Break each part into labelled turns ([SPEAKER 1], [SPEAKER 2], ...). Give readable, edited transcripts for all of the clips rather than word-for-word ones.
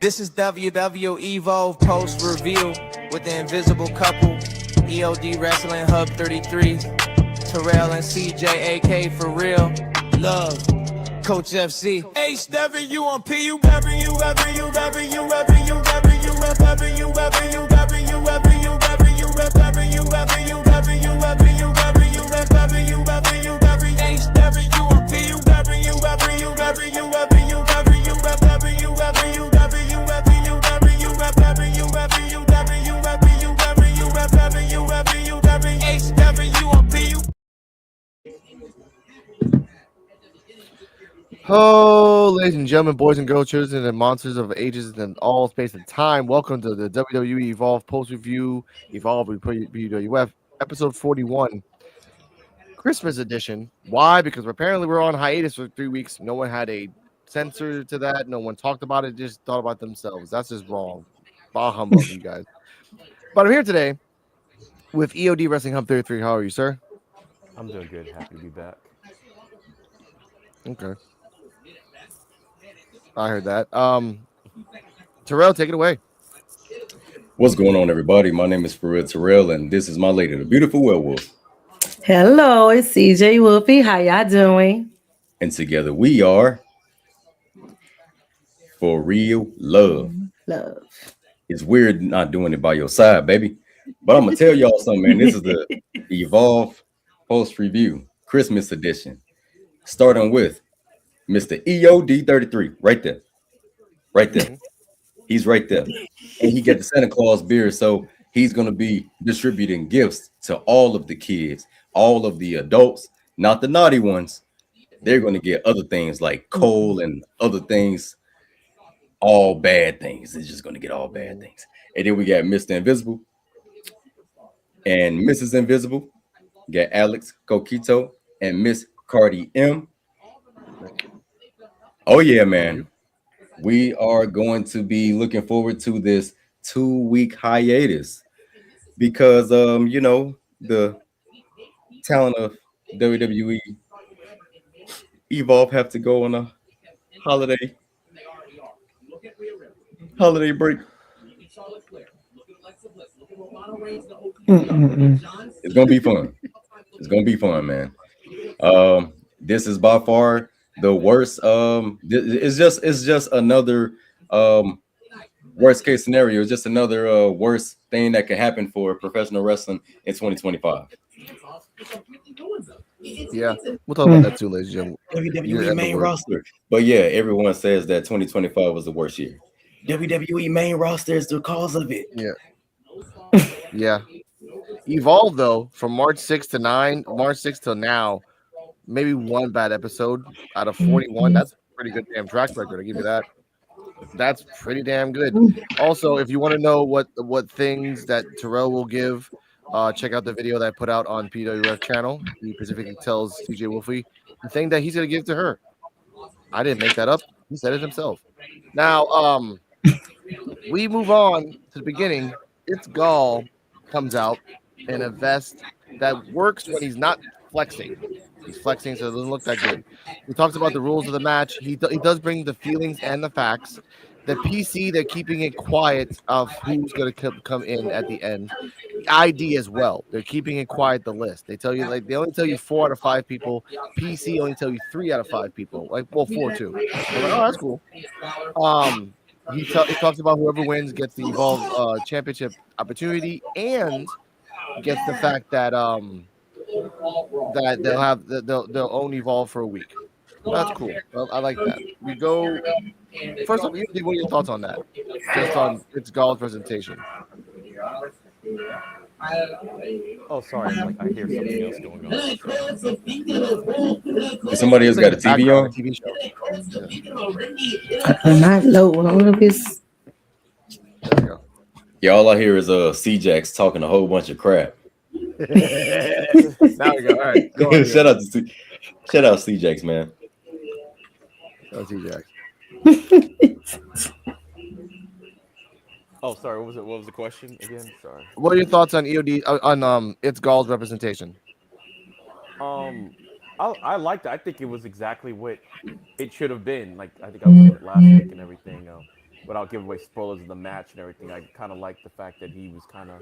[SPEAKER 1] This is WWE Evolve Post Review with the Invisible Couple, EOD Wrestling Hub 33, Terrell and CJ, AK for real, love, Coach FC. HW on P.U.W.F.
[SPEAKER 2] Oh, ladies and gentlemen, boys and girls, children and monsters of ages and all space and time, welcome to the WWE Evolve Post Review, Evolve with P.U.W.F, episode 41, Christmas edition. Why? Because apparently we're on hiatus for 3 weeks. No one had a censor to that. No one talked about it. Just thought about themselves. That's just wrong. Bah humbug, you guys. But I'm here today with EOD Wrestling Hub 33. How are you, sir?
[SPEAKER 3] I'm doing good. Happy to be back.
[SPEAKER 2] Okay. I heard that. Terrell, take it away.
[SPEAKER 4] What's going on, everybody? My name is Terrell, and this is my lady, the beautiful werewolf.
[SPEAKER 5] Hello, it's CJ Wolfie. How y'all doing?
[SPEAKER 4] And together we are For Real Love.
[SPEAKER 5] Love.
[SPEAKER 4] It's weird not doing it by your side, baby. But I'm gonna tell y'all something, man. This is the Evolve Post Review Christmas edition. Starting with Mr. EOD 33, right there. Right there. He's right there. And he got the Santa Claus beard, so he's going to be distributing gifts to all of the kids, all of the adults, not the naughty ones. They're going to get other things like coal and other things, all bad things. They're just going to get all bad things. And then we got Mr. Invisible and Mrs. Invisible. We got Alex, Coquito, and Miss Cardi M. Oh, yeah, man. We are going to be looking forward to this 2-week hiatus because, you know, the talent of WWE Evolve have to go on a holiday break. It's going to be fun. It's going to be fun, man. This is by far the worst. It's just another worst case scenario. It's just another worst thing that could happen for professional wrestling in 2025.
[SPEAKER 2] Yeah, we'll talk about that too, ladies and gentlemen.
[SPEAKER 4] WWE main roster. But yeah, everyone says that 2025 was the worst year. WWE main roster is the cause of it.
[SPEAKER 2] Yeah. Yeah. Evolve though, from March 6th to now, maybe one bad episode out of 41. That's a pretty good damn track record. I give you that. That's pretty damn good. Also, if you want to know what things that Terrell will give, check out the video that I put out on P.U.W.F channel. He specifically tells CJ Wolfie the thing that he's gonna give to her. I didn't make that up. He said it himself. Now, we move on to the beginning. It's Gall comes out in a vest that works when he's not flexing. He's flexing, so it doesn't look that good. He talks about the rules of the match. He does bring the feelings and the facts. The PC, they're keeping it quiet of who's going to come in at the end. ID as well. They're keeping it quiet, the list. They tell you, like, they only tell you 4 out of 5 people. PC only tell you 3 out of 5 people. Like, well, 4 too. Like, oh, that's cool. He talks about whoever wins gets the Evolve championship opportunity and gets the fact that that they'll own Evolve for a week. That's cool. I like that. We go first off. What are your thoughts on that? Just on its Gall's presentation.
[SPEAKER 3] Oh, sorry. I hear something else going on.
[SPEAKER 4] Somebody else got a TV on?
[SPEAKER 2] TV show.
[SPEAKER 5] I'm not low. I don't know if it's.
[SPEAKER 2] There we go.
[SPEAKER 4] Yeah, all I hear is C-Jax talking a whole bunch of crap.
[SPEAKER 2] Now we go. All right. Go on,
[SPEAKER 4] shout out C-Jax, man.
[SPEAKER 2] Shout out C-Jax.
[SPEAKER 3] Oh, sorry. What was the question again? Sorry.
[SPEAKER 2] What are your thoughts on EOD on its Gall's representation?
[SPEAKER 3] I liked it. I think it was exactly what it should have been. Like I think I was saying it last week and everything. without giving away spoilers of the match and everything, I kind of like the fact that he was kind of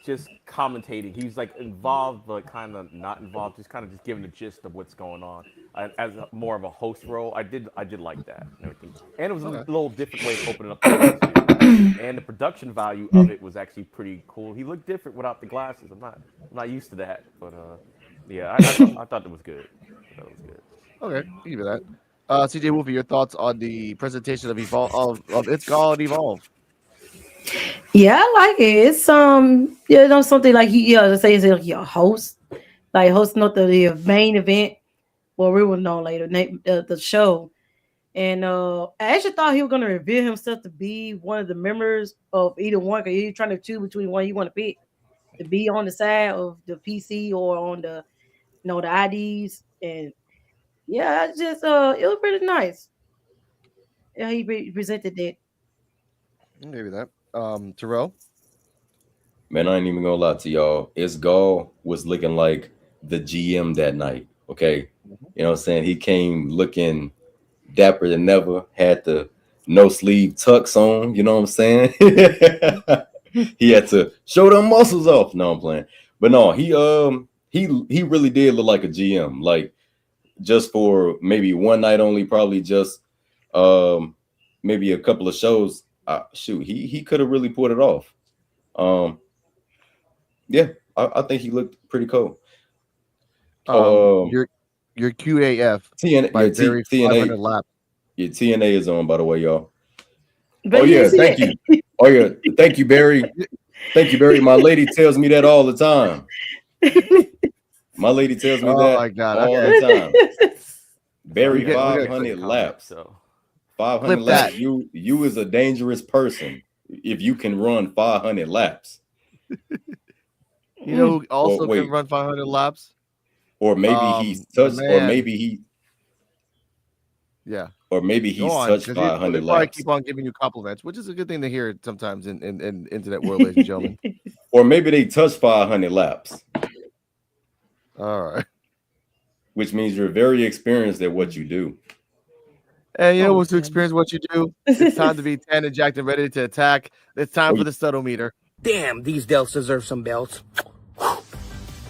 [SPEAKER 3] just commentating. He was like involved, but kind of not involved. Just kind of just giving the gist of what's going on as more of a host role. I did like that and everything, and it was a little different way of opening up the show too. And the production value of it was actually pretty cool. He looked different without the glasses. I'm not used to that, but yeah, I thought it was good. I thought it was good.
[SPEAKER 2] Okay, give you that. CJ Wolfie, your thoughts on the presentation of Evolve of It's Gall and Evolve?
[SPEAKER 5] Yeah, I like it. It's something like let's say it's like a host, like hosting up the main event, or we will know later, the show. And I actually thought he was gonna reveal himself to be one of the members of either one, because he's trying to choose between one you want to pick to be on the side of the PC or on the the IDs. And yeah, it's just it was pretty nice. Yeah, he presented it.
[SPEAKER 2] Maybe that. Terrell.
[SPEAKER 4] Man, I ain't even gonna lie to y'all. It's Gall was looking like the GM that night. Okay. You know what I'm saying? He came looking dapper than ever, had the no sleeve tux on, you know what I'm saying? He had to show them muscles off. No, I'm playing. But no, he really did look like a GM. Like just for maybe one night only, probably just maybe a couple of shows. Shoot, he could have really pulled it off. Yeah, I think he looked pretty cool.
[SPEAKER 2] Your QAF by very 500 laps.
[SPEAKER 4] Your TNA is on, by the way, y'all.
[SPEAKER 5] But
[SPEAKER 4] oh yeah, thank you. Oh yeah, thank you, Barry. Thank you, Barry. My lady tells me that all the time. My lady tells me that
[SPEAKER 2] my God.
[SPEAKER 4] all
[SPEAKER 2] Okay.
[SPEAKER 4] the time. Barry,
[SPEAKER 3] Yeah,
[SPEAKER 4] 500 laps.
[SPEAKER 3] So
[SPEAKER 4] 500
[SPEAKER 2] Clip
[SPEAKER 4] laps.
[SPEAKER 2] that.
[SPEAKER 4] You is a dangerous person if you can run 500 laps.
[SPEAKER 2] You know who also
[SPEAKER 4] wait.
[SPEAKER 2] can run 500 laps?
[SPEAKER 4] Or maybe he's touched, or
[SPEAKER 2] man.
[SPEAKER 4] maybe he,
[SPEAKER 2] Yeah.
[SPEAKER 4] or maybe he's touched 500
[SPEAKER 2] they
[SPEAKER 4] laps.
[SPEAKER 2] probably keep on giving you compliments, which is a good thing to hear sometimes in internet world, ladies and gentlemen.
[SPEAKER 4] Or maybe they touched 500 laps,
[SPEAKER 2] All right.
[SPEAKER 4] which means you're very experienced at what you do.
[SPEAKER 2] And you know what's to experience what you do? It's time to be tan and jacked and ready to attack. It's time for the studometer.
[SPEAKER 6] Damn, these delts deserve some belts.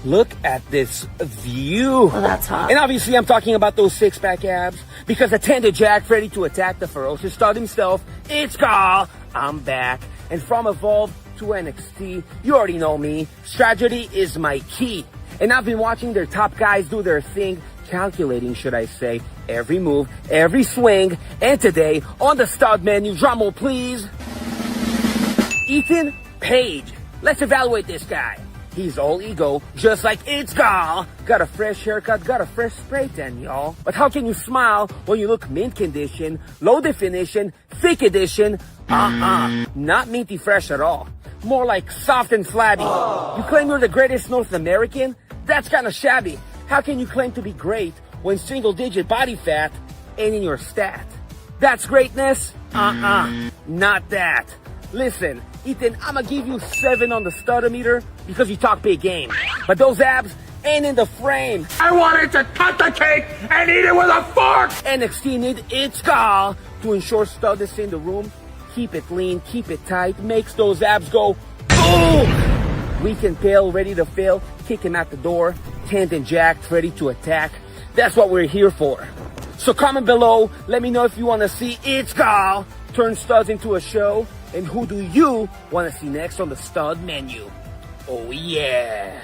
[SPEAKER 6] Look at this view.
[SPEAKER 5] Oh, that's hot.
[SPEAKER 6] And obviously I'm talking about those six-pack abs, because the tender jack ready to attack the ferocious stud himself. It's Gall. I'm back. And from Evolve to NXT, you already know me. Strategy is my key. And I've been watching their top guys do their thing, calculating, should I say, every move, every swing. And today, on the stud menu, drumroll please, Ethan Page. Let's evaluate this guy. He's all ego, just like It's Gall. Got a fresh haircut, got a fresh spray tan, y'all. But how can you smile when you look mint condition, low definition, thick edition? Not minty fresh at all. More like soft and flabby. You claim you're the greatest North American? That's kind of shabby. How can you claim to be great when single-digit body fat ain't in your stat? That's greatness? Not that. Listen, Ethan, I'ma give you 7 on the studometer because you talk big game. But those abs ain't in the frame. I wanted to cut the cake and eat it with a fork! NXT need It's Gall to ensure stud is in the room. Keep it lean, keep it tight, makes those abs go boom! Weak and pale, ready to fail, kicking out the door, tanned and jacked, ready to attack. That's what we're here for. So comment below, let me know if you want to see It's Gall turn studs into a show. And who do you want to see next on the stud menu? Oh yeah!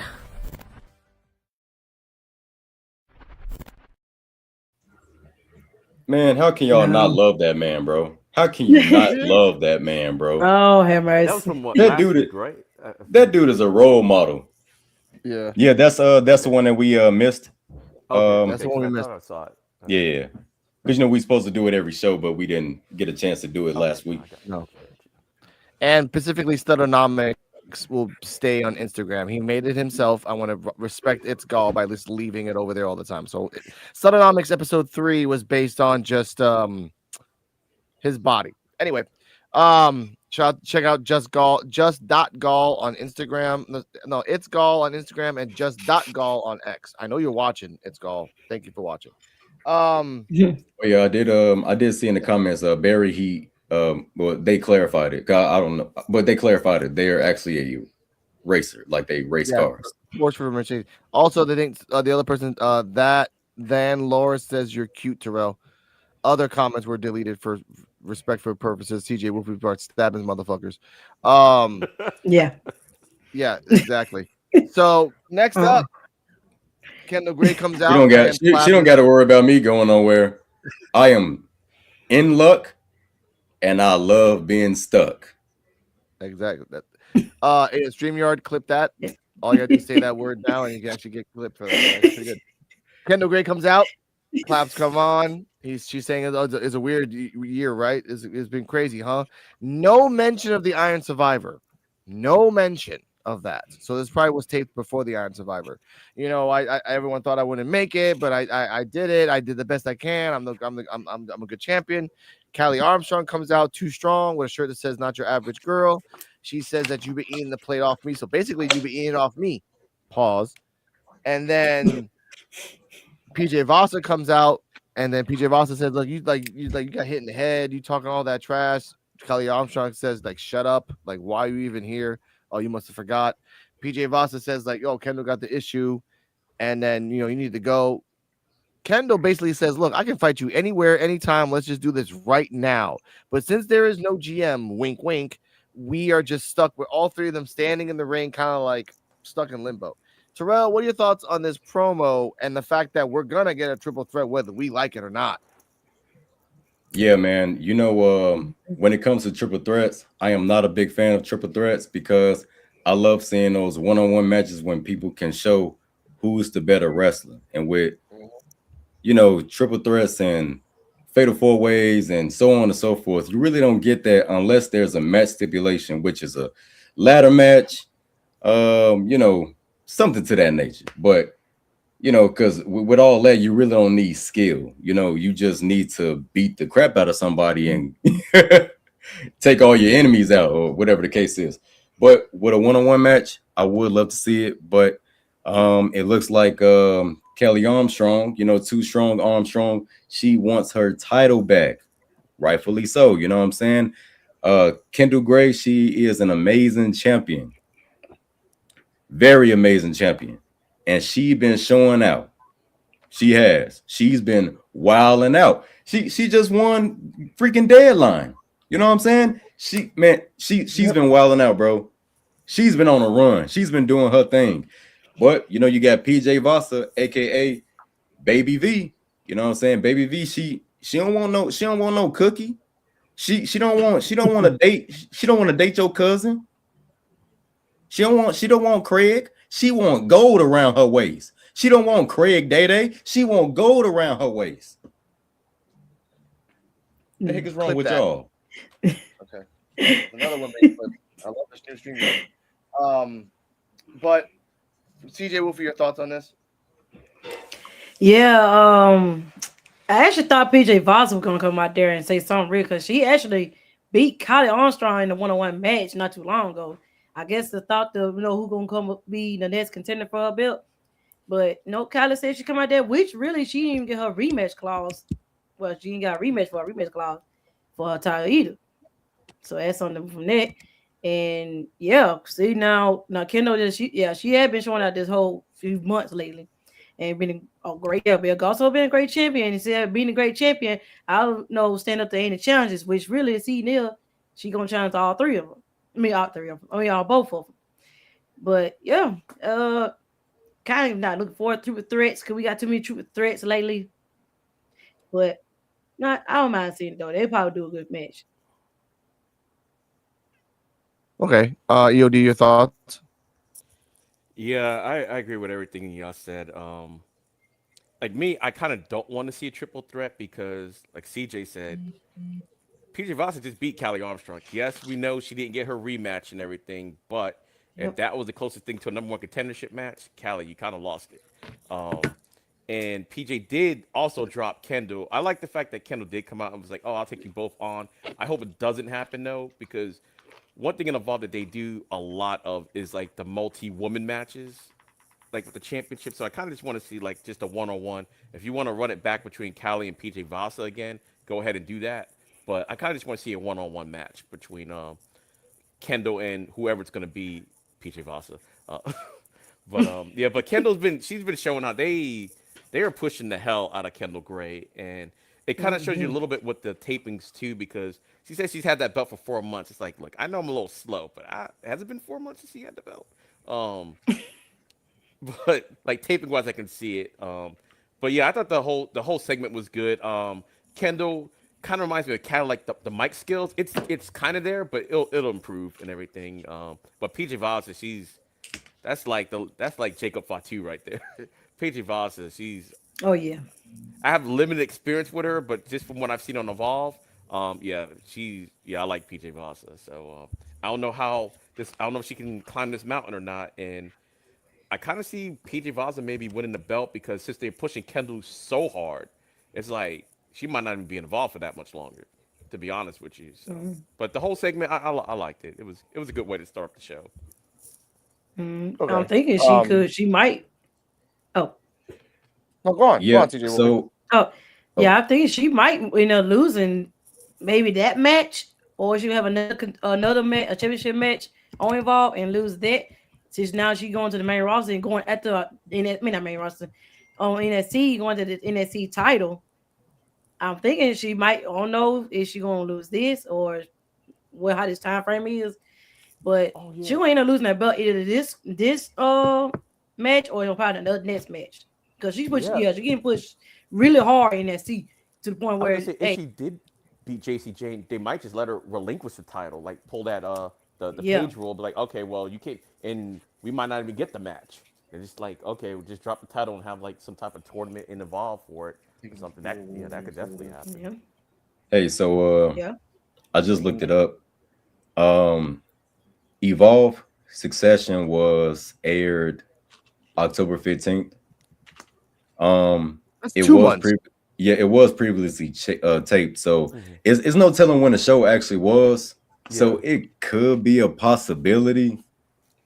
[SPEAKER 4] Man, how can y'all not love that man, bro? How can you not love that man, bro?
[SPEAKER 5] Oh, have mercy.
[SPEAKER 3] that was from what?
[SPEAKER 4] That
[SPEAKER 3] last
[SPEAKER 4] dude
[SPEAKER 3] week,
[SPEAKER 4] is-
[SPEAKER 3] right?
[SPEAKER 4] That dude is a role model.
[SPEAKER 2] Yeah.
[SPEAKER 4] Yeah, that's the one that we missed.
[SPEAKER 2] That's the one we
[SPEAKER 3] I
[SPEAKER 2] missed.
[SPEAKER 3] thought I saw it.
[SPEAKER 4] Yeah. Because we're supposed to do it every show, but we didn't get a chance to do it last week.
[SPEAKER 2] No. And specifically, Studonomics will stay on Instagram. He made it himself. I want to respect It's Gall by just leaving it over there all the time. So, Studonomics episode 3 was based on just his body. Anyway, check out just.gall on Instagram. No, It's Gall on Instagram and just.gall on X. I know you're watching. It's Gall. Thank you for watching.
[SPEAKER 4] Oh yeah, I did see in the comments, Barry, Well, they clarified it. I don't know, but they clarified it. They are actually a racer, like they race
[SPEAKER 2] Yeah,
[SPEAKER 4] cars.
[SPEAKER 2] sports for Mercedes. Also, they think the other person that then Laura says you're cute, Terrell. Other comments were deleted for respect for purposes. TJ Wolfie starts stabbing motherfuckers. Um,
[SPEAKER 5] Yeah.
[SPEAKER 2] yeah, exactly. So next
[SPEAKER 5] Uh-uh.
[SPEAKER 2] up, Kendall Gray comes
[SPEAKER 4] She
[SPEAKER 2] out
[SPEAKER 4] don't got
[SPEAKER 2] and
[SPEAKER 4] she
[SPEAKER 2] Platt
[SPEAKER 4] don't
[SPEAKER 2] is
[SPEAKER 4] got to worry about me going nowhere. I am in luck, and I love being stuck.
[SPEAKER 2] exactly that. StreamYard clip that. All you gotta do is say that word now, and you can actually get clipped for that. Right? It's pretty good. Kendall Gray comes out. Claps come on. She's saying it's a weird year, right? It's been crazy, huh? No mention of the Iron Survivor. No mention of that. So this probably was taped before the Iron Survivor. You know, everyone thought I wouldn't make it, but I did it. I did the best I can. I'm a good champion. Callie Armstrong comes out too strong with a shirt that says "Not your average girl." She says that you've been eating the plate off me. So basically, you've been eating it off me. Pause. And then PJ Vasa comes out, and then PJ Vasa says, "Look, you got hit in the head. You talking all that trash." Kelly Armstrong says, "Like, shut up. Like, why are you even here? Oh, you must have forgot." PJ Vasa says, "Like, yo, Kendall got the issue, and then you need to go." Kendall basically says, "Look, I can fight you anywhere, anytime. Let's just do this right now." But since there is no GM, wink, wink, we are just stuck with all three of them standing in the ring, kind of like stuck in limbo. Terrell, what are your thoughts on this promo and the fact that we're gonna get a triple threat whether we like it or not?
[SPEAKER 4] Yeah, man. When it comes to triple threats, I am not a big fan of triple threats because I love seeing those one-on-one matches when people can show who's the better wrestler. And with triple threats and fatal four ways and so on and so forth, you really don't get that unless there's a match stipulation, which is a ladder match, something to that nature. But because with all that, you really don't need skill. You just need to beat the crap out of somebody and take all your enemies out, or whatever the case is. But with a one-on-one match, I would love to see it. But it looks like Kelly Armstrong, too strong Armstrong, she wants her title back, rightfully so. You know what I'm saying? Kendall Gray, she is an amazing champion, very amazing champion, and she been showing out. She has. She's been wilding out. She just won freaking Deadline. You know what I'm saying? She's been wilding out, bro. She's been on a run. She's been doing her thing. But you got PJ Vasa, aka Baby V. You know what I'm saying? Baby V, she don't want no cookie. She don't want to date. She don't want to date your cousin. She don't want Craig. She want gold around her waist. She don't want Craig Day Day. She want gold around her waist. What the heck is wrong
[SPEAKER 2] Clip
[SPEAKER 4] with
[SPEAKER 2] that.
[SPEAKER 4] y'all?
[SPEAKER 2] Okay. Another one made clip. I love this new stream. But CJ Wolfie, your thoughts on this?
[SPEAKER 5] Yeah, I actually thought PJ Voss was gonna come out there and say something real because she actually beat Kylie Armstrong in the one-on-one match not too long ago. I guess the thought of who gonna come up be the next contender for her belt. But no, Kylie said she come out there, which really she didn't even get her rematch clause. Well, she ain't got a rematch for a rematch clause for her title either. So that's something from that. And yeah, see now Kendall just she had been showing out this whole few months lately and been a great also been a great champion. And said being a great champion, I don't know stand up to any challenges, which really see Neil, she gonna challenge all three of them. I mean all three of them. I mean all both of them. But yeah, kind of not looking forward to threats because we got too many threats lately. But not I don't mind seeing it though. They probably do a good match.
[SPEAKER 2] Okay. EOD, your thoughts?
[SPEAKER 3] Yeah, I agree with everything y'all said. Like me, I kind of don't want to see a triple threat because, like CJ said, PJ Voss just beat Callie Armstrong. Yes, we know she didn't get her rematch and everything, but if
[SPEAKER 5] Yep.
[SPEAKER 3] that was the closest thing to a number one contendership match, Callie, you kind of lost it. And PJ did also drop Kendall. I like the fact that Kendall did come out and was like, "Oh, I'll take you both on." I hope it doesn't happen though, because one thing in Evolve that they do a lot of is like the multi-woman matches, like with the championship. So I kind of just want to see like just a one-on-one. If you want to run it back between Callie and PJ Vasa again, go ahead and do that. but I kind of just want to see a one-on-one match between Kendall and whoever it's going to be, PJ Vasa. Uh, but yeah, but she's been showing out. They are pushing the hell out of Kendall Gray, and it kind of shows you a little bit with the tapings too, because she says she's had that belt for 4 months. It's like, look, I know I'm a little slow, but has it been 4 months since she had the belt? Um, but like taping wise, I can see it. But yeah, I thought the whole segment was good. Kendall kind of reminds me of kind of like the mic skills. It's kind of there, but it'll improve and everything. But PJ Vasa, that's like Jacob Fatu right there. PJ Vasa,
[SPEAKER 5] Oh yeah.
[SPEAKER 3] I have limited experience with her, but just from what I've seen on Evolve, yeah, I like PJ Vasa. So I don't know if she can climb this mountain or not, and I kind of see PJ Vasa maybe winning the belt because since they're pushing Kendall so hard, it's like she might not even be involved for that much longer. To be honest with you, so. But the whole segment, I liked it. It was a good way to start the show.
[SPEAKER 2] Okay.
[SPEAKER 5] I'm thinking she could. She might. Oh.
[SPEAKER 2] No, go on. Go
[SPEAKER 4] Yeah.
[SPEAKER 2] on, TJ.
[SPEAKER 4] So
[SPEAKER 5] Oh. Yeah, I'm thinking she might end up losing maybe that match, or she'll have another match, a championship match on Evolve and lose that. Since now she's going to the main roster and going at the not main roster on NXT, going to the NXT title. I'm thinking she might. I don't know if she gonna lose this or how this time frame is, but she gonna end up losing that belt either this match or probably another next match because she's pushing.
[SPEAKER 3] Yeah.
[SPEAKER 5] Yeah, she's getting pushed really hard in NXT to the point
[SPEAKER 3] I was
[SPEAKER 5] where
[SPEAKER 3] gonna say, if she did beat JC Jane, they might just let her relinquish the title, like pull that the
[SPEAKER 5] Yeah.
[SPEAKER 3] page rule, be like, okay, well you can't, and we might not even get the match. And just like, okay, we'll just drop the title and have like some type of tournament and evolve for it or something. That could definitely happen.
[SPEAKER 5] yeah,
[SPEAKER 4] hey, so
[SPEAKER 5] yeah.
[SPEAKER 4] I just looked it up. Evolve Succession was aired October 15th.
[SPEAKER 2] That's
[SPEAKER 4] It
[SPEAKER 2] 2
[SPEAKER 4] was
[SPEAKER 2] months.
[SPEAKER 4] it was previously taped, so it's no telling when the show actually was. So it could be a possibility,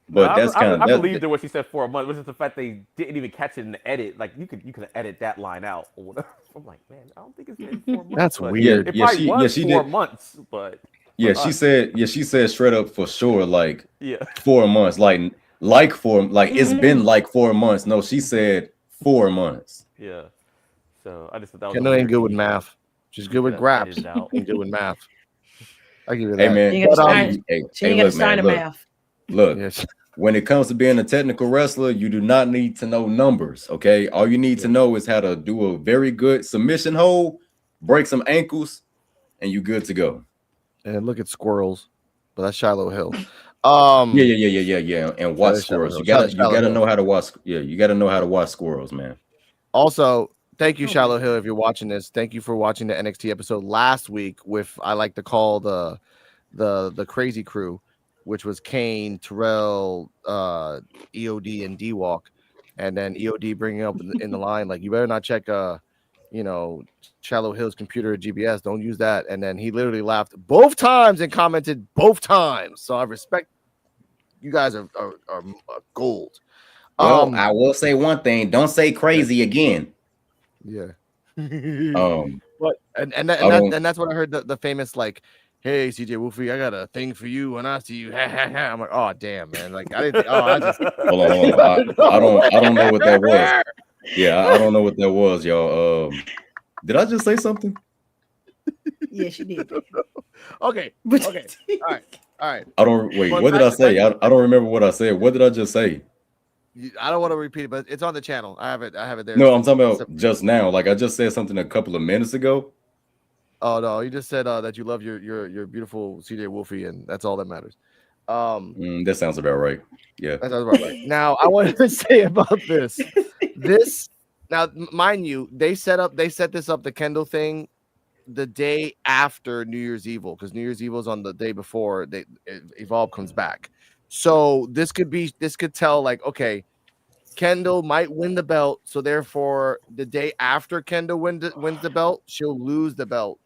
[SPEAKER 4] but
[SPEAKER 3] No,
[SPEAKER 4] that's kind
[SPEAKER 3] I
[SPEAKER 4] of
[SPEAKER 3] believed her when she said 4 months. It was just the fact they didn't even catch it in the edit. Like you could edit that line out or whatever. I'm like, man, I don't think it's been 4 months.
[SPEAKER 2] That's
[SPEAKER 3] but
[SPEAKER 2] weird.
[SPEAKER 3] It
[SPEAKER 4] Yeah,
[SPEAKER 3] probably was
[SPEAKER 4] she
[SPEAKER 3] 4
[SPEAKER 4] did.
[SPEAKER 3] months, but
[SPEAKER 4] She said straight up for sure, like
[SPEAKER 3] yeah.
[SPEAKER 4] 4 months, like it's been like 4 months. No, she said 4 months.
[SPEAKER 3] Yeah. So I just thought that was a
[SPEAKER 2] Kendall ain't
[SPEAKER 3] weird
[SPEAKER 2] good with
[SPEAKER 3] Easter.
[SPEAKER 2] math. She's good with
[SPEAKER 3] Could have edited
[SPEAKER 2] graphs.
[SPEAKER 3] it out.
[SPEAKER 2] Ain't good with math. I give you
[SPEAKER 4] Hey
[SPEAKER 2] that.
[SPEAKER 4] man,
[SPEAKER 5] She ain't got
[SPEAKER 2] But,
[SPEAKER 5] to
[SPEAKER 4] hey,
[SPEAKER 5] she ain't got to
[SPEAKER 4] look,
[SPEAKER 5] sign
[SPEAKER 4] man,
[SPEAKER 5] the
[SPEAKER 4] look,
[SPEAKER 5] math.
[SPEAKER 4] look.
[SPEAKER 2] yes.
[SPEAKER 4] When it comes to being a technical wrestler, you do not need to know numbers. Okay, all you need to know is how to do a very good submission hold, break some ankles, and you good to go.
[SPEAKER 2] And look at squirrels, but that's Shiloh Hill.
[SPEAKER 4] Yeah. And watch
[SPEAKER 2] That is Shiloh
[SPEAKER 4] squirrels.
[SPEAKER 2] Hill.
[SPEAKER 4] You gotta
[SPEAKER 2] Shiloh Hill.
[SPEAKER 4] know how to watch. Yeah, you gotta know how to watch squirrels, man.
[SPEAKER 2] Also, thank you, Shiloh Hill, if you're watching this. Thank you for watching the NXT episode last week with I like to call the crazy crew, which was Kane, Terrell, EOD, and D-Walk, and then EOD bringing up in the line like you better not check Shallow Hill's computer at GBS. Don't use that. And then he literally laughed both times and commented both times. So I respect you guys are gold.
[SPEAKER 4] Well, I will say one thing: don't say crazy again.
[SPEAKER 2] Yeah.
[SPEAKER 4] But
[SPEAKER 2] that's what I heard the famous like, hey CJ Wolfie, I got a thing for you when I see you. I'm like, oh damn, man. Like I didn't think, I just
[SPEAKER 4] hold on. I don't know what that was. Yeah, I don't know what that was, y'all. Did I just say something?
[SPEAKER 5] Yes, you did.
[SPEAKER 2] Okay. All right.
[SPEAKER 4] I don't wait.
[SPEAKER 2] But
[SPEAKER 4] What did I say? I don't remember what I said. What did I just say?
[SPEAKER 2] I don't want to repeat it, but it's on the channel. I have it there.
[SPEAKER 4] No, I'm talking about just now. Like I just said something a couple of minutes ago.
[SPEAKER 2] Oh no, you just said that you love your beautiful CJ Wolfie, and that's all that matters.
[SPEAKER 4] That sounds about right. Yeah,
[SPEAKER 2] that sounds about right. Now I wanted to say about this. Now, mind you, they set this up, the Kendall thing, the day after New Year's Evil, because New Year's Evil is on the day before Evolve comes back. So this could tell like, okay, Kendall might win the belt, so therefore the day after Kendall wins the belt, she'll lose the belt.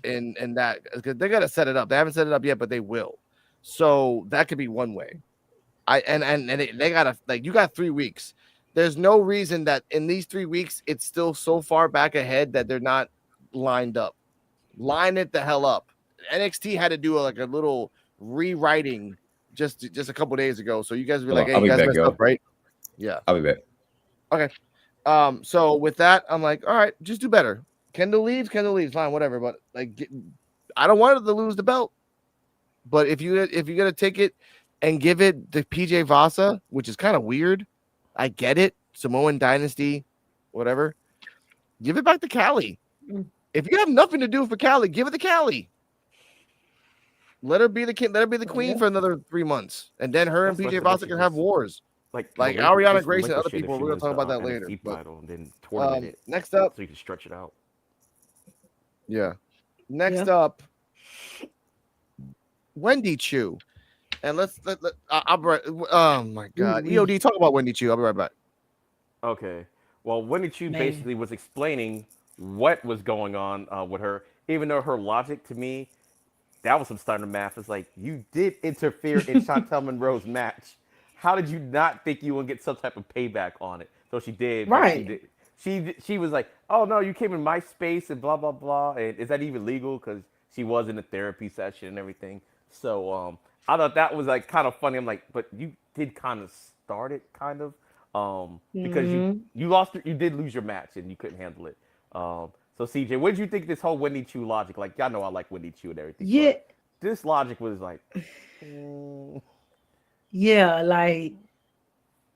[SPEAKER 2] In that, because they gotta set it up. They haven't set it up yet, but they will. So that could be one way. They gotta, like, you got 3 weeks. There's no reason that in these 3 weeks it's still so far back ahead that they're not lined up. line it the hell up. NXT had to do a little rewriting just a couple days ago. So you guys be like, hey,
[SPEAKER 4] I'll
[SPEAKER 2] you
[SPEAKER 4] be
[SPEAKER 2] guys
[SPEAKER 4] back,
[SPEAKER 2] messed
[SPEAKER 4] y'all.
[SPEAKER 2] up, right? Yeah.
[SPEAKER 4] I'll be back.
[SPEAKER 2] Okay. So with that, I'm like, all right, just do better. Kendall leaves, fine, whatever. But like, I don't want her to lose the belt. But if you're gonna take it and give it to PJ Vasa, which is kind of weird, I get it. Samoan Dynasty, whatever. Give it back to Callie. If you have nothing to do for Callie, give it to Callie. Let her be the king. Let her be the queen for another 3 months, and then her and PJ Vasa can have wars. Like Ariana Grace and other people. We're gonna talk about that later. But,
[SPEAKER 3] and then tournament it
[SPEAKER 2] next up,
[SPEAKER 3] so you can stretch it out.
[SPEAKER 2] Yeah. Next up, Wendy Chu, and I'll be right. Oh my God, EOD, talk about Wendy Chu. I'll be right back.
[SPEAKER 3] Okay. Well, Wendy Chu basically was explaining what was going on with her, even though her logic to me, that was some starting math. It's like, you did interfere in Chantel Monroe's match. How did you not think you would get some type of payback on it? So she did.
[SPEAKER 5] Right.
[SPEAKER 3] She was like, oh, no, you came in my space and blah, blah, blah. And is that even legal? Because she was in a therapy session and everything. So I thought that was like kind of funny. I'm like, but you did kind of start it, kind of. Because you lost, you did lose your match and you couldn't handle it. So CJ, what did you think this whole Wendy Chu logic? Like, y'all know I like Wendy Chu and everything.
[SPEAKER 5] Yeah,
[SPEAKER 3] this logic was like,
[SPEAKER 5] yeah, like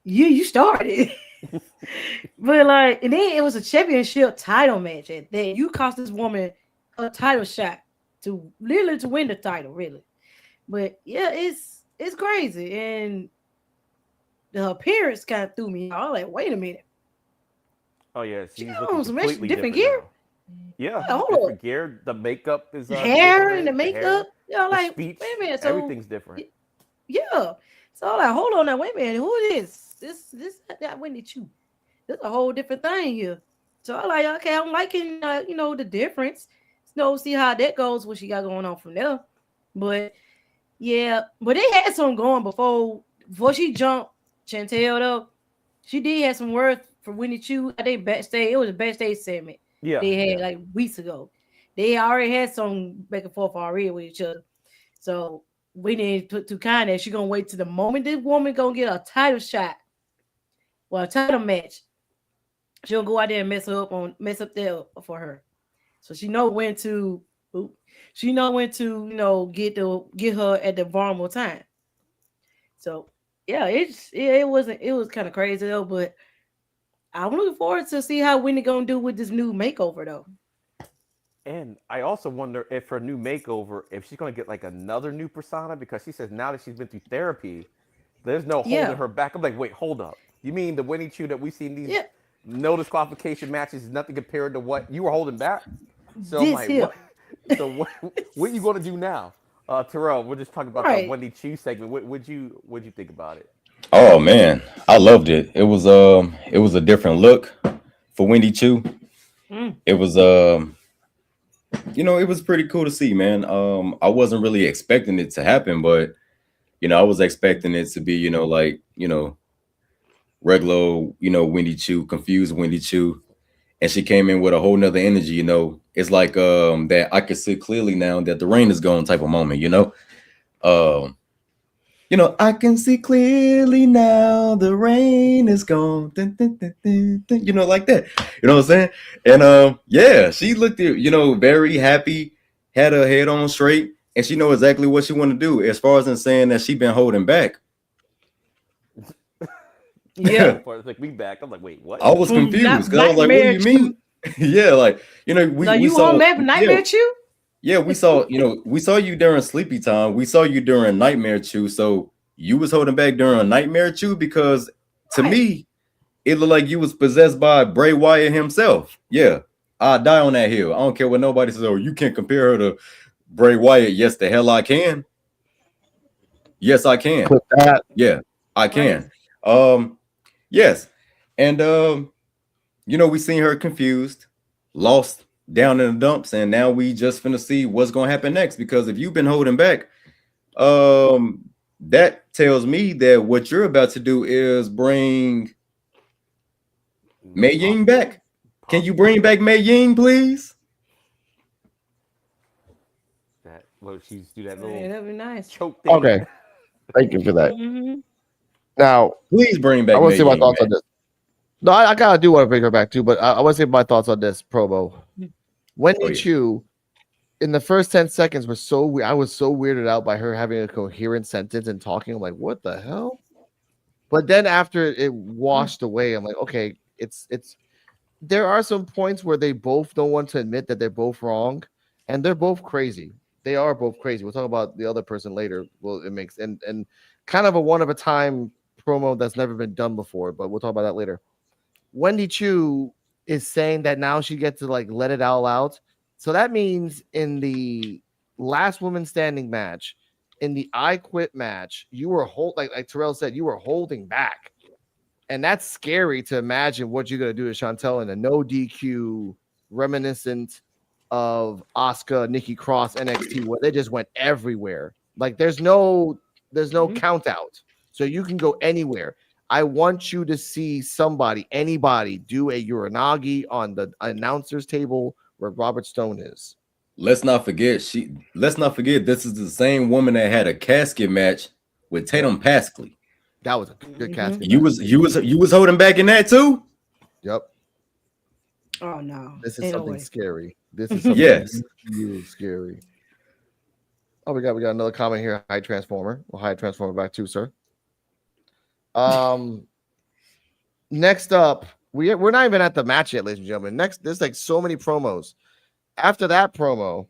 [SPEAKER 5] you started, but like, and then it was a championship title match, and then you cost this woman a title shot to literally to win the title, really. But yeah, it's crazy, and the appearance kind of threw me. I was like, wait a minute.
[SPEAKER 3] Oh yeah,
[SPEAKER 5] She
[SPEAKER 3] she's
[SPEAKER 5] got
[SPEAKER 3] looking
[SPEAKER 5] on some
[SPEAKER 3] completely
[SPEAKER 5] different
[SPEAKER 3] gear.
[SPEAKER 5] gear.
[SPEAKER 3] Yeah,
[SPEAKER 5] hold
[SPEAKER 3] different
[SPEAKER 5] up.
[SPEAKER 3] gear. The makeup is
[SPEAKER 5] Hair and the
[SPEAKER 3] different,
[SPEAKER 5] makeup. You know,
[SPEAKER 3] the
[SPEAKER 5] like,
[SPEAKER 3] speech,
[SPEAKER 5] wait a minute. So
[SPEAKER 3] everything's different.
[SPEAKER 5] yeah. So I'm like, hold on now, wait a minute. Who is this? That Wendy Chu. There's a whole different thing here. So I'm like, okay, I'm liking the difference. See how that goes, what she got going on from there. But yeah, but they had some going before she jumped Chantel though. She did have some words for Wendy Chu. I think backstage, it was a backstage segment they had like weeks ago. They already had some back and forth already with each other. So we didn't put too kind of. She gonna wait till the moment this woman gonna get a title shot, well, a title match. She'll go out there and mess up there for her. So she know when to. She know when to get her at the vulnerable time. So yeah, it was kind of crazy though, but I'm looking forward to see how Wendy gonna do with this new makeover though.
[SPEAKER 3] And I also wonder if her new makeover, if she's gonna get like another new persona, because she says now that she's been through therapy, there's no holding her back. I'm like, wait, hold up. You mean the Wendy Chu that we see in these no disqualification matches is nothing compared to what you were holding back? So I'm like, what? So what are you gonna do now? Terrell, we're just talking about the Wendy Chu segment. What'd you think about it?
[SPEAKER 4] Oh man, I loved it. It was a different look for Wendy Chu. It was it was pretty cool to see, man. I wasn't really expecting it to happen, but I was expecting it to be, regular, Wendy Chu, confused Wendy Chu. And she came in with a whole nother energy, It's like that I could see clearly now that the rain is gone type of moment, I can see clearly now the rain is gone. Dun, dun, dun, dun, dun, like that. You know what I'm saying? And yeah, she looked very happy, had her head on straight, and she know exactly what she want to do. As far as in saying that she been holding back.
[SPEAKER 5] Yeah.
[SPEAKER 3] It's like, we back. I'm like, wait, what?
[SPEAKER 4] I was confused because I was like, what do you mean? Yeah, like, we
[SPEAKER 5] saw on map Nightmare Chu?
[SPEAKER 4] Yeah, we saw, we saw you during Sleepy Time. We saw you during Nightmare Chu. So you was holding back during Nightmare Chu, because to me, it looked like you was possessed by Bray Wyatt himself. Yeah, I die on that hill. I don't care what nobody says. Oh, you can't compare her to Bray Wyatt. Yes, the hell I can. Yes, I can. Yeah, I can. Yes, and we seen her confused, lost, down in the dumps, and now we just finna see what's gonna happen next. Because if you've been holding back, that tells me that what you're about to do is bring Mei Ying back. Can you bring back Mei Ying, please?
[SPEAKER 3] That little, she used to do that
[SPEAKER 5] Hey,
[SPEAKER 3] little
[SPEAKER 5] that'd be nice.
[SPEAKER 3] choke thing.
[SPEAKER 2] Okay, thank you for that.
[SPEAKER 5] Mm-hmm.
[SPEAKER 2] Now,
[SPEAKER 4] Please bring
[SPEAKER 2] I
[SPEAKER 4] back
[SPEAKER 2] want to
[SPEAKER 4] May
[SPEAKER 2] say my
[SPEAKER 4] Ying,
[SPEAKER 2] thoughts
[SPEAKER 4] man.
[SPEAKER 2] on this. No, I kind of do want to bring her back too, but I want to say my thoughts on this promo.
[SPEAKER 4] Oh
[SPEAKER 2] Wendy
[SPEAKER 4] yeah.
[SPEAKER 2] Chu, in the first 10 seconds, was I was so weirded out by her having a coherent sentence and talking. I'm like, what the hell? But then after it washed away, I'm like, okay, it's there are some points where they both don't want to admit that they're both wrong, and they're both crazy. They are both crazy. We'll talk about the other person later. Well, it makes and kind of a one of a time promo that's never been done before, but we'll talk about that later. Wendy Chu is saying that now she gets to like let it all out. So that means in the last woman standing match, in the I Quit match, you were like Terrell said, you were holding back. And that's scary to imagine what you're gonna do to Chantel in a no DQ reminiscent of Asuka, Nikki Cross, NXT, where they just went everywhere. Like there's no count out. So you can go anywhere. I want you to see anybody do a Uranagi on the announcer's table where Robert Stone is.
[SPEAKER 4] Let's not forget this is the same woman that had a casket match with Tatum Pasley.
[SPEAKER 2] That was a good casket
[SPEAKER 4] You
[SPEAKER 2] match.
[SPEAKER 4] was holding back in that too?
[SPEAKER 2] Yep.
[SPEAKER 5] Oh no.
[SPEAKER 2] This is
[SPEAKER 5] Ain't no
[SPEAKER 2] something
[SPEAKER 5] way.
[SPEAKER 2] scary. This is something
[SPEAKER 4] Yes.
[SPEAKER 2] real scary. Oh, we got another comment here. Hyde Transformer. Well, Hyde Transformer back too, sir. Next up, we're not even at the match yet, ladies and gentlemen. Next, there's like so many promos. After that promo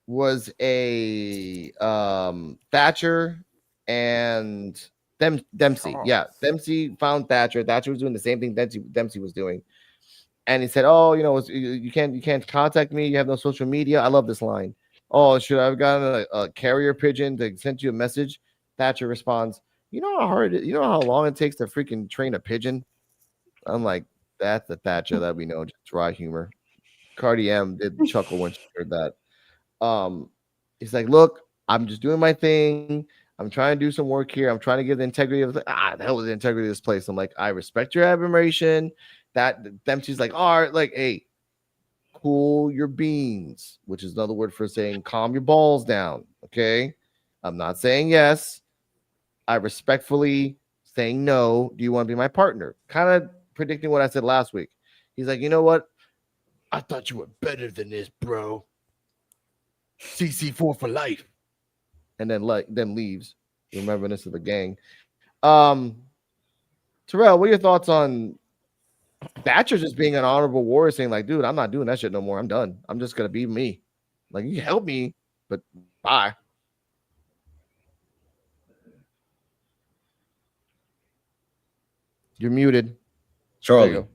[SPEAKER 2] was a Thatcher and Dempsey. Yeah, Dempsey found Thatcher. Thatcher was doing the same thing Dempsey was doing. And he said, "Oh, you can't contact me. You have no social media." I love this line. "Oh, should I have gotten a carrier pigeon to send you a message?" Thatcher responds, "You know how hard you know how long it takes to freaking train a pigeon?" I'm like, "That's the Thatcher that we know, just dry humor." Cardi M did chuckle when she heard that. Um, he's like, "Look, I'm just doing my thing. I'm trying to do some work here. I'm trying to give the integrity of the hell with the integrity of this place." I'm like, "I respect your admiration." That Dempsey's like, "All right, like, hey, cool your beans," which is another word for saying calm your balls down. Okay. I'm not saying yes. I respectfully saying no. Do you want to be my partner? Kind of predicting what I said last week. He's like, "You know what? I thought you were better than this, bro. CC4 for life." And then leaves. Remembrance of the gang. Terrell, what are your thoughts on Thatcher just being an honorable warrior, saying like, "Dude, I'm not doing that shit no more. I'm done. I'm just gonna be me. Like, you help me, but bye." You're muted.
[SPEAKER 4] Charlie.
[SPEAKER 2] There you go.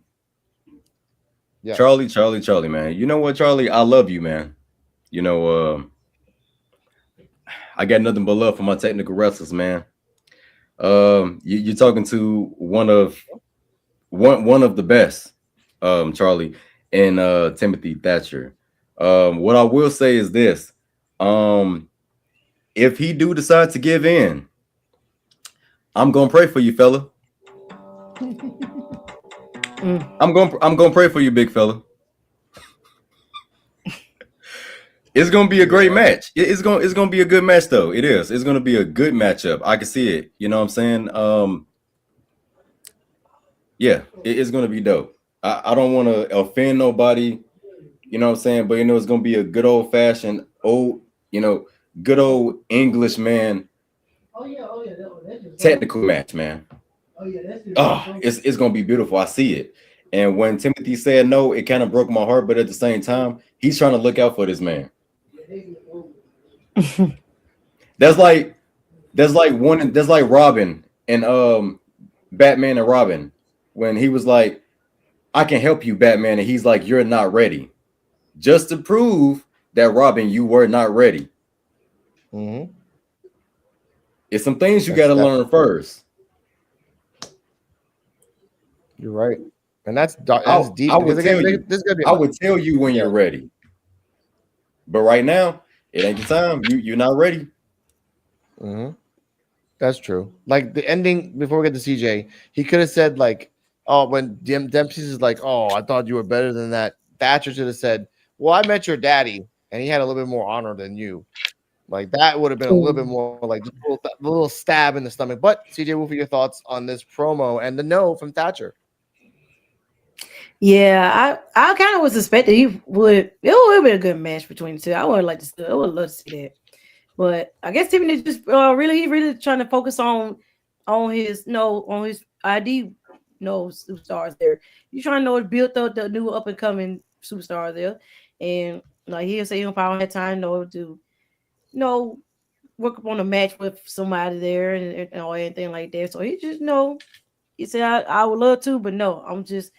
[SPEAKER 2] Yeah.
[SPEAKER 4] Charlie, man. You know what, Charlie? I love you, man. You know, I got nothing but love for my technical wrestlers, man. You're talking to one of the best, Charlie, and Timothy Thatcher. What I will say is this: if he do decide to give in, I'm gonna pray for you, fella. I'm gonna pray for you, big fella. It's gonna be a great match. It's gonna be a good match, though. It is. It's gonna be a good matchup. I can see it. You know what I'm saying? Yeah, it's gonna be dope. I don't want to offend nobody. You know what I'm saying? But it's gonna be a good old fashioned good old English man technical match, man. It's gonna be beautiful. I see it. And when Timothy said no, it kind of broke my heart. But at the same time, he's trying to look out for this man. That's like Robin and Batman and Robin when he was like, "I can help you, Batman," and he's like, "You're not ready," just to prove that Robin, you were not ready.
[SPEAKER 2] Mm-hmm.
[SPEAKER 4] It's some things you got to learn first.
[SPEAKER 2] You're right, and that's deep.
[SPEAKER 4] I would tell you.
[SPEAKER 2] This is gonna be.
[SPEAKER 4] I would tell you when you're ready, but right now it ain't the time. You're not ready.
[SPEAKER 2] Mm-hmm. That's true. Like the ending before we get to CJ, he could have said like, "Oh, when Dempsey's is like, oh, I thought you were better than that." Thatcher should have said, "Well, I met your daddy, and he had a little bit more honor than you. Like that would have been a little bit more like just a little stab in the stomach. But CJ Wolfie, your thoughts on this promo and the no from Thatcher?
[SPEAKER 5] Yeah, I kind of was expecting he would. It would be a good match between the two. I would like to see. I would love to see that. But I guess Tiffany just really trying to focus on his on his ID superstars there. You trying to build up the new up and coming superstar there, and like he'll say if I don't have time to work up on a match with somebody there and or anything like that. So he just he said I would love to, but no, I'm just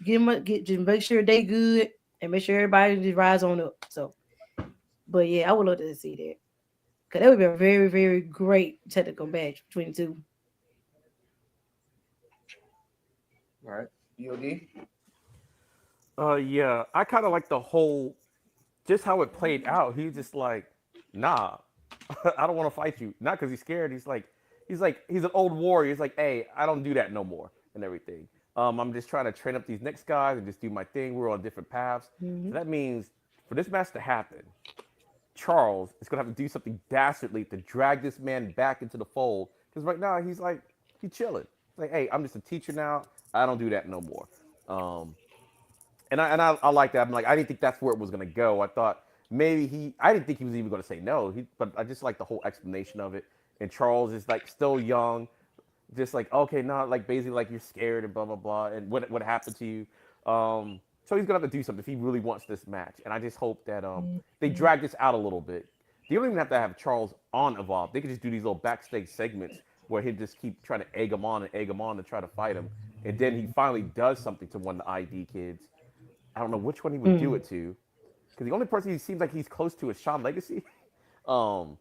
[SPEAKER 5] just make sure they good and make sure everybody just rise on up. So, but yeah, I would love to see that. Because that would be a very, very great technical match between the two.
[SPEAKER 2] All right. EOD?
[SPEAKER 3] Yeah, I kind of like the whole, just how it played out. He was just like, nah, I don't want to fight you. Not because he's scared. He's an old warrior. He's like, hey, I don't do that no more and everything. I'm just trying to train up these next guys and just do my thing. We're on different paths.
[SPEAKER 5] Mm-hmm.
[SPEAKER 3] So that means for this match to happen, Charles is going to have to do something dastardly to drag this man back into the fold. Because right now, he's chilling. Like, hey, I'm just a teacher now. I don't do that no more. And I like that. I'm like, I didn't think that's where it was going to go. I thought maybe I didn't think he was even going to say no. But I just like the whole explanation of it. And Charles is like still young. Just like, okay, no, like basically like you're scared and blah, blah, blah. And what happened to you? So he's gonna have to do something if he really wants this match. And I just hope that they drag this out a little bit. They don't even have to have Charles on Evolve. They could just do these little backstage segments where he'll just keep trying to egg him on to try to fight him. And then he finally does something to one of the ID kids. I don't know which one he would do it to. Because the only person he seems like he's close to is Shawn Legacy. So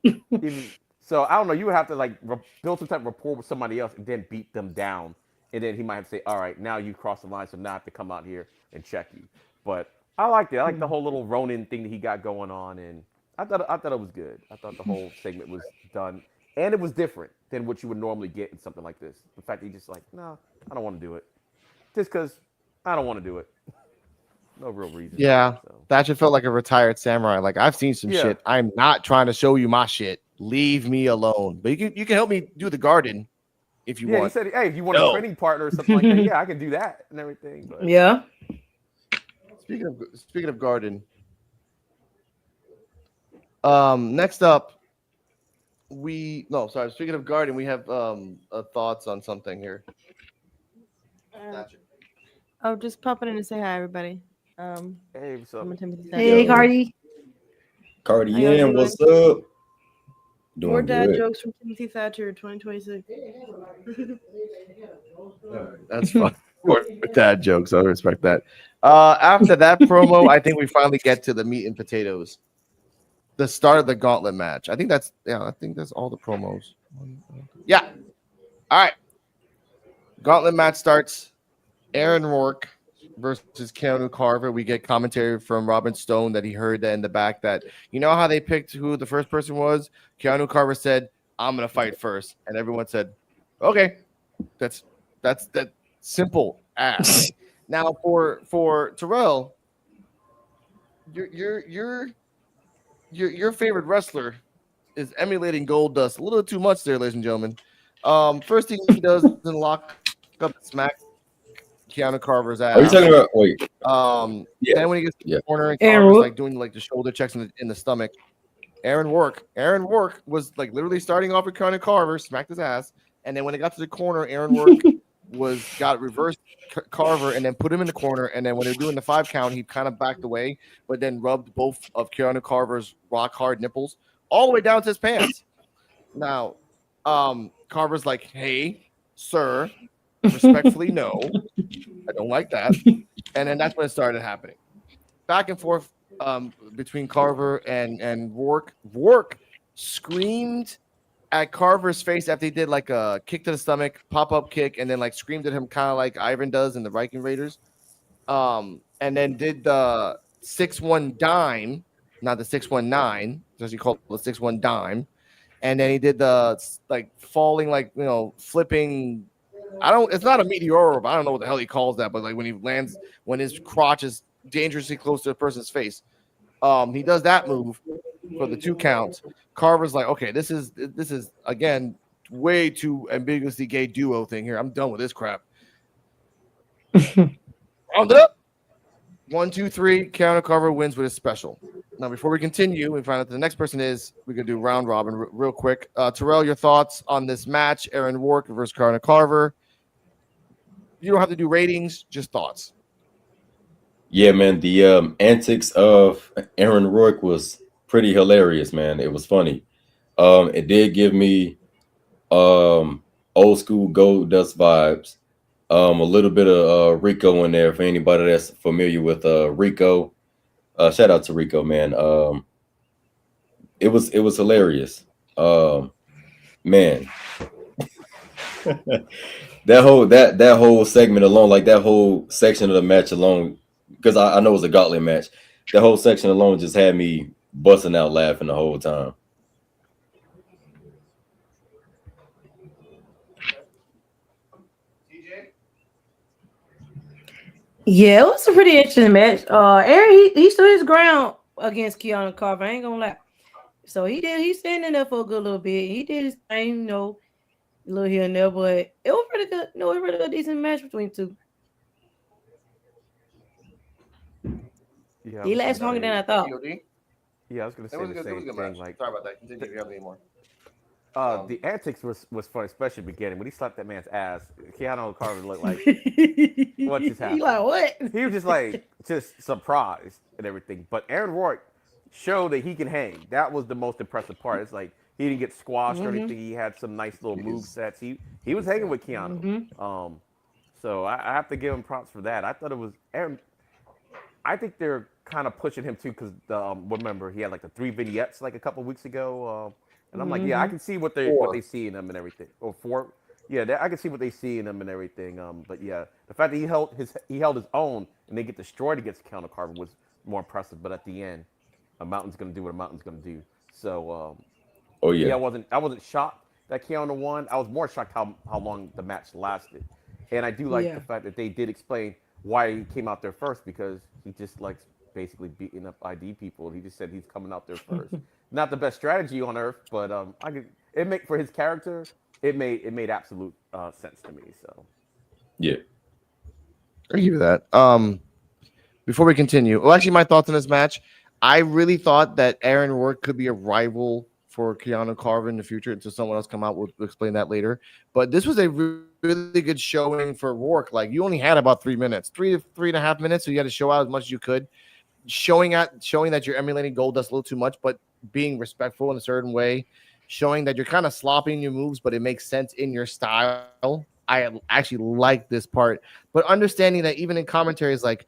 [SPEAKER 3] I don't know. You would have to like build some type of rapport with somebody else and then beat them down. And then he might have to say, all right, now you crossed the line, so now I have to come out here and check you. But I liked it. I like the whole little Ronin thing that he got going on, and I thought it was good. I thought the whole segment was done, and it was different than what you would normally get in something like this. The fact that he just like, no, I don't want to do it, just because I don't want to do it. No real reason.
[SPEAKER 2] Yeah,
[SPEAKER 3] so.
[SPEAKER 2] That just felt like a retired samurai. Like I've seen some shit. I'm not trying to show you my shit. Leave me alone. But you can help me do the garden. If you want.
[SPEAKER 3] He said, hey, if you want a training partner or something like that, yeah, I can do that and everything. But.
[SPEAKER 5] Yeah.
[SPEAKER 2] Speaking of garden, next up, speaking of garden, we have thoughts on something here.
[SPEAKER 7] Oh, just popping in to say hi, everybody.
[SPEAKER 3] Hey, what's up?
[SPEAKER 5] Hey, Cardi.
[SPEAKER 4] Cardi in, what's up? Doing
[SPEAKER 7] More dad
[SPEAKER 4] good.
[SPEAKER 7] jokes from Timothy Thatcher 2026.
[SPEAKER 2] That's fun. More dad jokes. I respect that. After that promo, I think we finally get to the meat and potatoes. The start of the Gauntlet match. I think that's all the promos. Yeah. All right. Gauntlet match starts. Aaron Rourke versus Keanu Carver. We get commentary from Robin Stone that he heard that in the back that, you know how they picked who the first person was? Keanu Carver said, I'm going to fight first. And everyone said, okay, that's that simple ass. Now for Terrell, your favorite wrestler is emulating Goldust a little too much there, ladies and gentlemen. First thing he does is lock up and smack Keanu Carver's ass.
[SPEAKER 4] Are you talking about? Wait.
[SPEAKER 2] Then when he gets to the corner and Carver's like doing like the shoulder checks in the stomach, Aaron Rourke was like literally starting off with Keanu Carver, smacked his ass, and then when it got to the corner, Aaron Rourke got reversed Carver and then put him in the corner, and then when they were doing the 5 count, he kind of backed away, but then rubbed both of Keanu Carver's rock hard nipples all the way down to his pants. Now, Carver's like, "Hey, sir, respectfully, no, I don't like that." And then that's when it started happening. Back and forth between Carver and Rourke. Rourke screamed at Carver's face after he did like a kick to the stomach, pop-up kick, and then like screamed at him kind of like Ivan does in the Viking Raiders. And then did the 6-1 dime, not the 619, as you call it, the 6-1 dime. And then he did the like falling, like, you know, flipping. It's not a meteor, but I don't know what the hell he calls that. But like when he lands, when his crotch is dangerously close to a person's face. He does that move for the 2 counts. Carver's like, okay, this is again way too ambiguously gay duo thing here. I'm done with this crap. Round it up. 1, 2, 3. Counter Carver wins with his special. Now, before we continue, we find out the next person is. We can do round robin real quick. Terrell, your thoughts on this match? Aaron Rourke versus Counter Carver. You don't have to do ratings, just thoughts.
[SPEAKER 4] Yeah, man. The antics of Aaron Rourke was pretty hilarious, man. It was funny. It did give me old school Gold Dust vibes. A little bit of Rico in there for anybody that's familiar with Rico. Shout out to Rico, man. It was hilarious. Man. that whole segment alone, like that whole section of the match alone, because I know it was a Gauntlet match. That whole section alone just had me busting out laughing the whole time.
[SPEAKER 5] Yeah, it was a pretty interesting match. Aaron, he stood his ground against Keanu Carver. I ain't gonna lie. So he's standing there for a good little bit. He did his thing, you know, a little here and there, but it was pretty good. No, it was really a decent match between two.
[SPEAKER 3] Yeah,
[SPEAKER 5] He lasted longer than I thought.
[SPEAKER 3] Yeah, I was gonna say the same thing. Like,
[SPEAKER 2] sorry about that. Continue if you have any more.
[SPEAKER 3] The antics was fun, especially in the beginning when he slapped that man's ass. Keanu Carver looked like, what just happened?
[SPEAKER 5] He like, what?
[SPEAKER 3] He was just like surprised and everything. But Aaron Rourke showed that he can hang. That was the most impressive part. It's like he didn't get squashed or anything. He had some nice little move sets. He was hanging with Keanu. So I have to give him props for that. I thought it was Aaron. I think they're kind of pushing him too because remember he had like the 3 vignettes like a couple weeks ago. And I'm like, yeah, I can see what they see in them and everything. Or 4, yeah, I can see what they see in them and everything. But yeah, the fact that he held his own and they get destroyed against Counter Carver was more impressive. But at the end, a mountain's gonna do what a mountain's gonna do. So, yeah, I wasn't shocked that Keanu won. I was more shocked how long the match lasted. And I do like the fact that they did explain why he came out there first because he just likes basically beating up ID people. He just said he's coming out there first. Not the best strategy on earth, but for his character, it made absolute sense to me. So,
[SPEAKER 2] yeah, I give you that. Before we continue, well, actually, my thoughts on this match. I really thought that Aaron Rourke could be a rival for Keanu Carver in the future until someone else come out. We'll explain that later. But this was a really good showing for Rourke. Like you only had about 3 minutes, 3.5 minutes, so you had to show out as much as you could. Showing that you're emulating Goldust a little too much, but being respectful in a certain way, showing that you're kind of slopping your moves, but it makes sense in your style. I actually like this part, but understanding that even in commentaries, like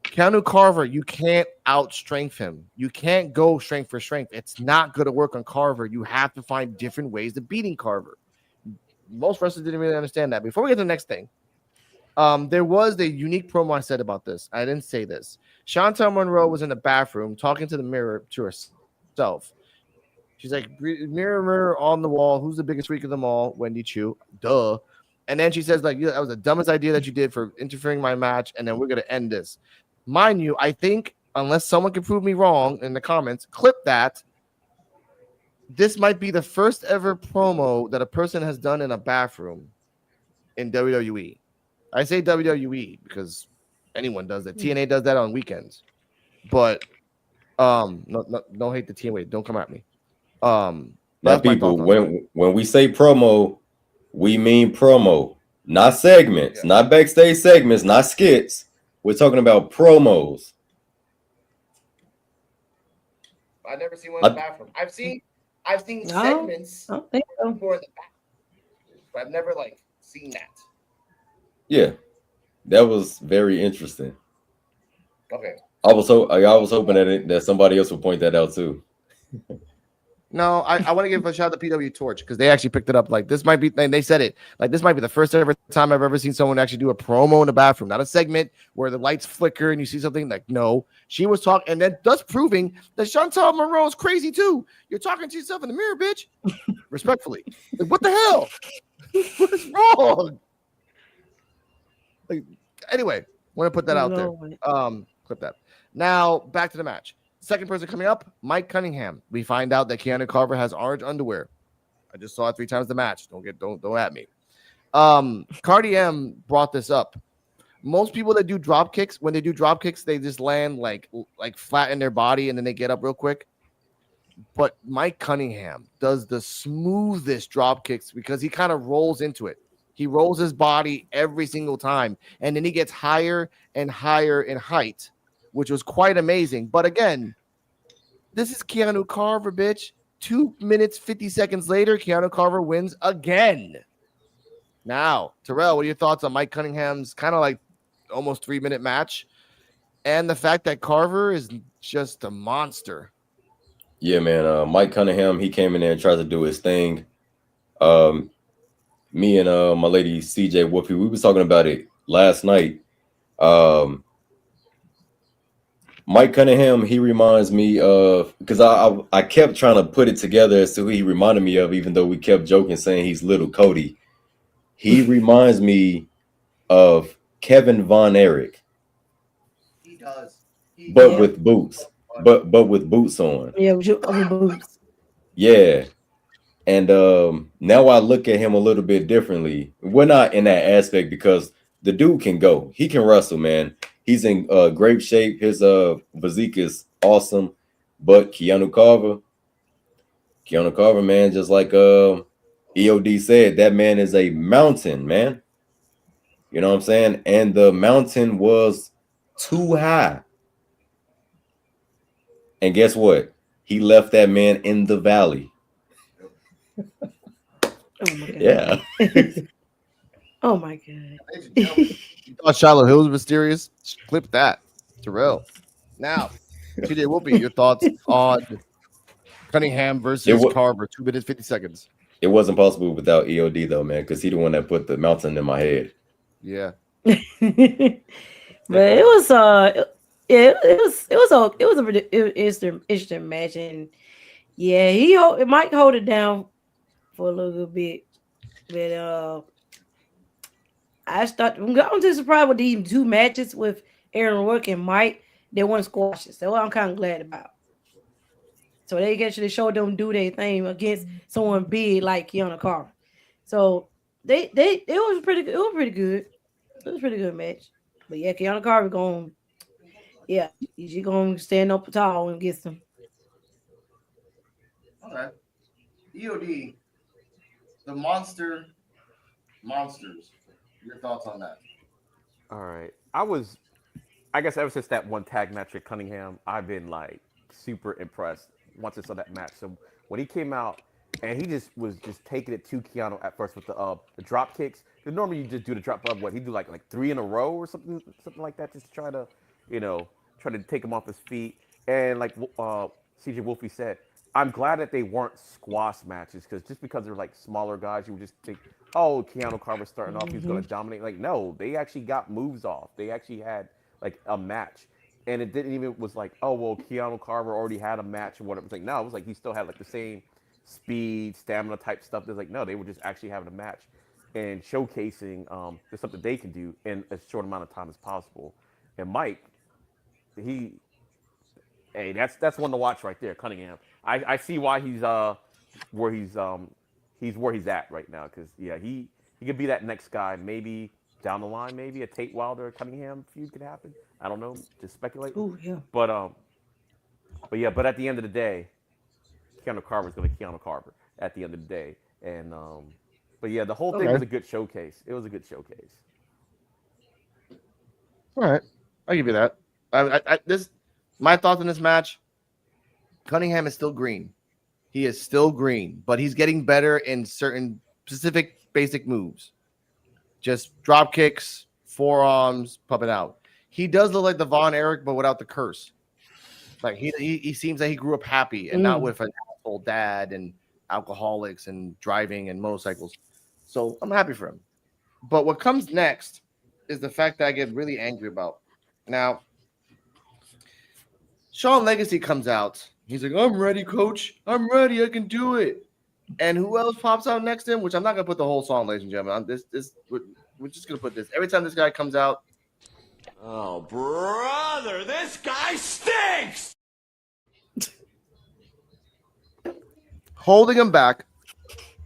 [SPEAKER 2] Keanu Carver, you can't outstrength him. You can't go strength for strength. It's not going to work on Carver. You have to find different ways of beating Carver. Most wrestlers didn't really understand that. Before we get to the next thing, there was a unique promo I said about this. I didn't say this. Chantel Monroe was in the bathroom talking to the mirror to herself. She's like, mirror, mirror on the wall. Who's the biggest freak of them all? Wendy Chu. Duh. And then she says, like, yeah, that was the dumbest idea that you did for interfering in my match. And then we're going to end this. Mind you, I think, unless someone can prove me wrong in the comments, clip that. This might be the first ever promo that a person has done in a bathroom in WWE. I say WWE because anyone does that. TNA does that on weekends. But no hate to TNA. Don't come at me.
[SPEAKER 4] Now, people, when we say promo, we mean promo, not segments, not backstage segments, not skits. We're talking about promos.
[SPEAKER 2] I've never seen one in the bathroom. I've seen segments
[SPEAKER 5] I don't think so.
[SPEAKER 2] for the bathroom, but I've never seen that.
[SPEAKER 4] Yeah, that was very interesting.
[SPEAKER 2] Okay.
[SPEAKER 4] I was hoping that somebody else would point that out too.
[SPEAKER 2] No, I want to give a shout out to P.W. Torch because they actually picked it up. Like this might be, and they said it. Like this might be the first ever time I've ever seen someone actually do a promo in the bathroom, not a segment where the lights flicker and you see something. Like no, she was talking, and then thus proving that Chantal Monroe is crazy too. You're talking to yourself in the mirror, bitch. Respectfully, like what the hell? What is wrong? Like anyway, want to put that out there. Clip that. Now back to the match. Second person coming up, Mike Cunningham. We find out that Keanu Carver has orange underwear. I just saw it 3 times the match. Don't at me. Cardi M brought this up. Most people that do drop kicks, when they do drop kicks, they just land like flat in their body and then they get up real quick. But Mike Cunningham does the smoothest drop kicks because he kind of rolls into it. He rolls his body every single time, and then he gets higher and higher in height, which was quite amazing. But again, this is Keanu Carver, bitch. 2 minutes, 50 seconds later, Keanu Carver wins again. Now, Terrell, what are your thoughts on Mike Cunningham's kind of like almost 3-minute match and the fact that Carver is just a monster?
[SPEAKER 4] Yeah, man. Mike Cunningham, he came in there and tried to do his thing. Me and my lady CJ Whoopi, we was talking about it last night. Mike Cunningham, he reminds me of, because I kept trying to put it together as to who he reminded me of, even though we kept joking saying he's little Cody. He reminds me of Kevin Von Erich.
[SPEAKER 2] He does.
[SPEAKER 4] But with boots. But with boots on.
[SPEAKER 5] Yeah, with boots.
[SPEAKER 4] Yeah. And now I look at him a little bit differently. We're not in that aspect because the dude can go. He can wrestle, man. He's in great shape. His physique is awesome. But Keanu Carver, man, just like EOD said, that man is a mountain, man. You know what I'm saying? And the mountain was too high. And guess what? He left that man in the valley.
[SPEAKER 5] Oh my God.
[SPEAKER 4] Yeah.
[SPEAKER 5] Oh my God.
[SPEAKER 2] You thought Shiloh Hill was mysterious? Clip that. Terrell. Now, TJ Whoopi, your thoughts on Cunningham versus Carver, 2 minutes, 50 seconds.
[SPEAKER 4] It wasn't possible without EOD though, man, because he the one that put the mountain in my head.
[SPEAKER 2] Yeah.
[SPEAKER 5] But it was an interesting match, and yeah, it might hold it down for a little bit, but I'm just surprised with these 2 matches with Aaron Rourke and Mike. They weren't squashes, so I'm kind of glad about. So they actually showed them do their thing against someone big like Keanu Carver. So it was pretty good. It was pretty good. It was a pretty good match. But yeah, Keanu Carver he's gonna stand up tall and get some.
[SPEAKER 2] Okay. EOD, the monsters. Your thoughts on that?
[SPEAKER 3] All right. I guess ever since that one tag match with Cunningham, I've been like super impressed once I saw that match. So when he came out and he was taking it to Keanu at first with the drop kicks. Because normally you just do the drop, he'd do like 3 in a row or something like that, just to try to take him off his feet. And like CJ Wolfie said, I'm glad that they weren't squash matches, because they're like smaller guys, you would just think, oh, Keanu Carver's starting off, he's going to dominate. Like, no, they actually got moves off. They actually had like a match. And it didn't even was like, oh, well, Keanu Carver already had a match or whatever. It was like, no, it was like he still had like the same speed, stamina type stuff. There's like, no, they were just actually having a match and showcasing there's something they can do in a short amount of time as possible. And Mike, that's one to watch right there, Cunningham. I see why he's where he's at right now, because yeah, he could be that next guy. Maybe down the line, maybe a Tate Wilder Cunningham feud could happen. I don't know, just speculate.
[SPEAKER 5] Oh yeah.
[SPEAKER 3] But at the end of the day, Keanu Carver's going to Keanu Carver at the end of the day. And but yeah, the whole thing was a good showcase. It was a good showcase.
[SPEAKER 2] All right, I'll give you that. My thoughts on this match. Cunningham is still green. He is still green, but he's getting better in certain specific basic moves. Just drop kicks, forearms, pump it out. He does look like the Von Erich, but without the curse. Like he seems like he grew up happy and not with an asshole dad and alcoholics and driving and motorcycles. So I'm happy for him. But what comes next is the fact that I get really angry about. Now, Shawn Legacy comes out. He's like, I'm ready, coach. I'm ready. I can do it. And who else pops out next to him? Which I'm not going to put the whole song, ladies and gentlemen. We're just going to put this. Every time this guy comes out.
[SPEAKER 8] Oh, brother, this guy stinks!
[SPEAKER 2] holding him back.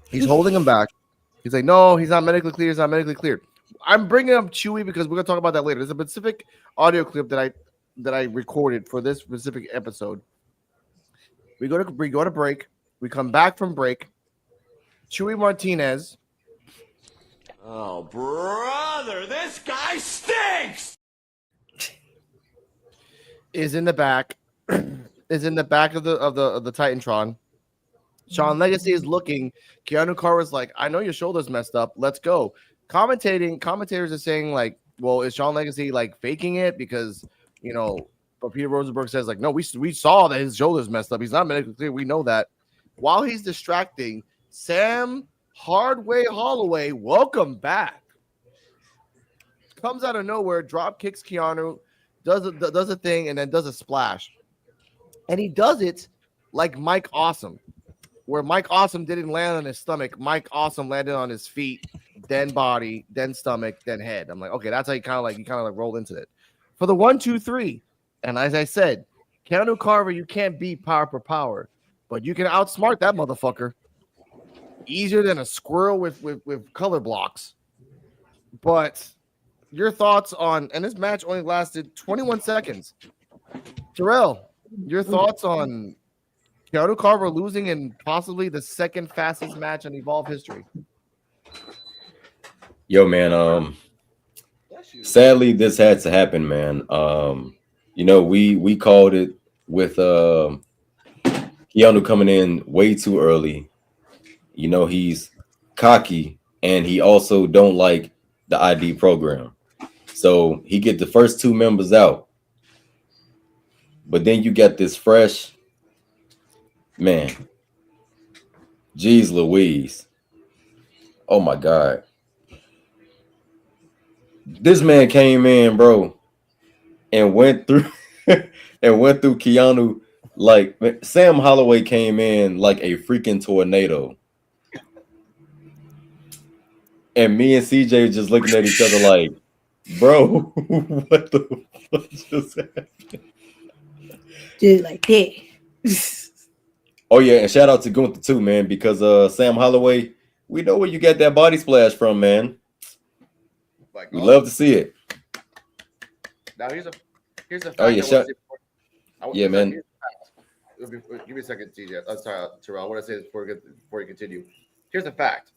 [SPEAKER 2] He's holding him back. He's like, no, he's not medically cleared. He's not medically cleared. I'm bringing up Chewy because we're gonna talk about that later. There's a specific audio clip that I recorded for this specific episode. We go to break. We come back from break. Chewy Martinez.
[SPEAKER 8] Oh, brother, this guy stinks.
[SPEAKER 2] Is in the back. Is in the back of the Titantron. Sean Legacy is looking. Keanu Carter's like, I know your shoulder's messed up. Let's go. Commentators are saying like, well, is Sean Legacy like faking it because but Peter Rosenberg says like, no, we saw that his shoulder's messed up. He's not medically clear. We know that. While he's distracting, Sam Hardway Holloway, welcome back. Comes out of nowhere, drop kicks Keanu, does a thing, and then does a splash. And he does it like Mike Awesome, where Mike Awesome didn't land on his stomach. Mike Awesome landed on his feet, then body, then stomach, then head. I'm like, okay, that's how you kind of like rolled into it. For the 1, 2, 3, and as I said, Keanu Carver, you can't beat power per power, but you can outsmart that motherfucker easier than a squirrel with color blocks. But your thoughts on, and this match only lasted 21 seconds. Terrell, your thoughts on Keanu Carver losing in possibly the second fastest match in Evolve history?
[SPEAKER 4] Yo, man. Sadly, this had to happen, man. We called it with Keanu coming in way too early. He's cocky, and he also don't like the ID program. So he get the first 2 members out. But then you got this fresh man. Jeez Louise. Oh my God. This man came in, bro, and went through Keanu like Sam Holloway came in like a freaking tornado. And me and CJ just looking at each other like, bro, what the fuck just happened?
[SPEAKER 5] Dude, like that.
[SPEAKER 4] Oh yeah, and shout out to Gunther too, man, because Sam Holloway, we know where you got that body splash from, man. We love to see it.
[SPEAKER 2] Now here's a fact.
[SPEAKER 4] Oh yeah, man.
[SPEAKER 2] Give me a second, TJ. I'm sorry, Terrell. I want to say this before you continue. Here's a fact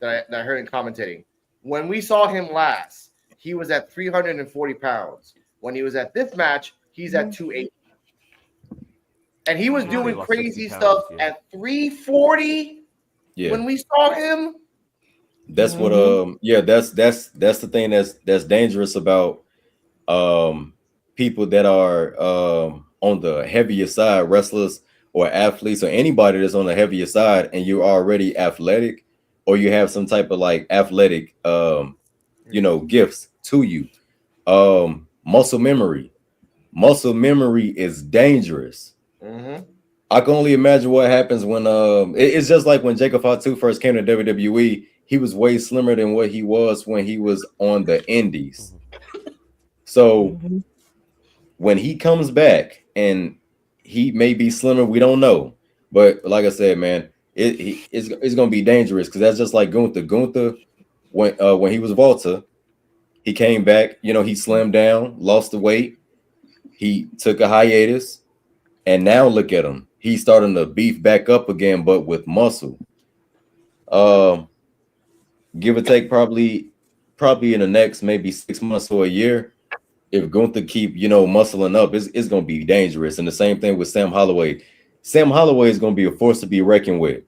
[SPEAKER 2] that I heard in commentating. When we saw him last, he was at 340 pounds. When he was at this match, he's at 280. And he was doing crazy stuff at 340 when we saw him.
[SPEAKER 4] That's what that's the thing that's dangerous about people that are on the heavier side, wrestlers or athletes or anybody that's on the heavier side, and you're already athletic or you have some type of like athletic gifts to you. Muscle memory is dangerous. I can only imagine what happens when it's just like when Jacob Fatu first came to WWE. He was way slimmer than what he was when he was on the indies. So when he comes back and he may be slimmer, we don't know. But like I said, man, it's gonna be dangerous because that's just like Gunther. Gunther, when he was Volta, he came back. He slimmed down, lost the weight. He took a hiatus, and now look at him. He's starting to beef back up again, but with muscle. Give or take, probably in the next maybe 6 months or a year, if Gunther keep muscling up, it's gonna be dangerous. And the same thing with Sam Holloway. Sam Holloway is gonna be a force to be reckoned with.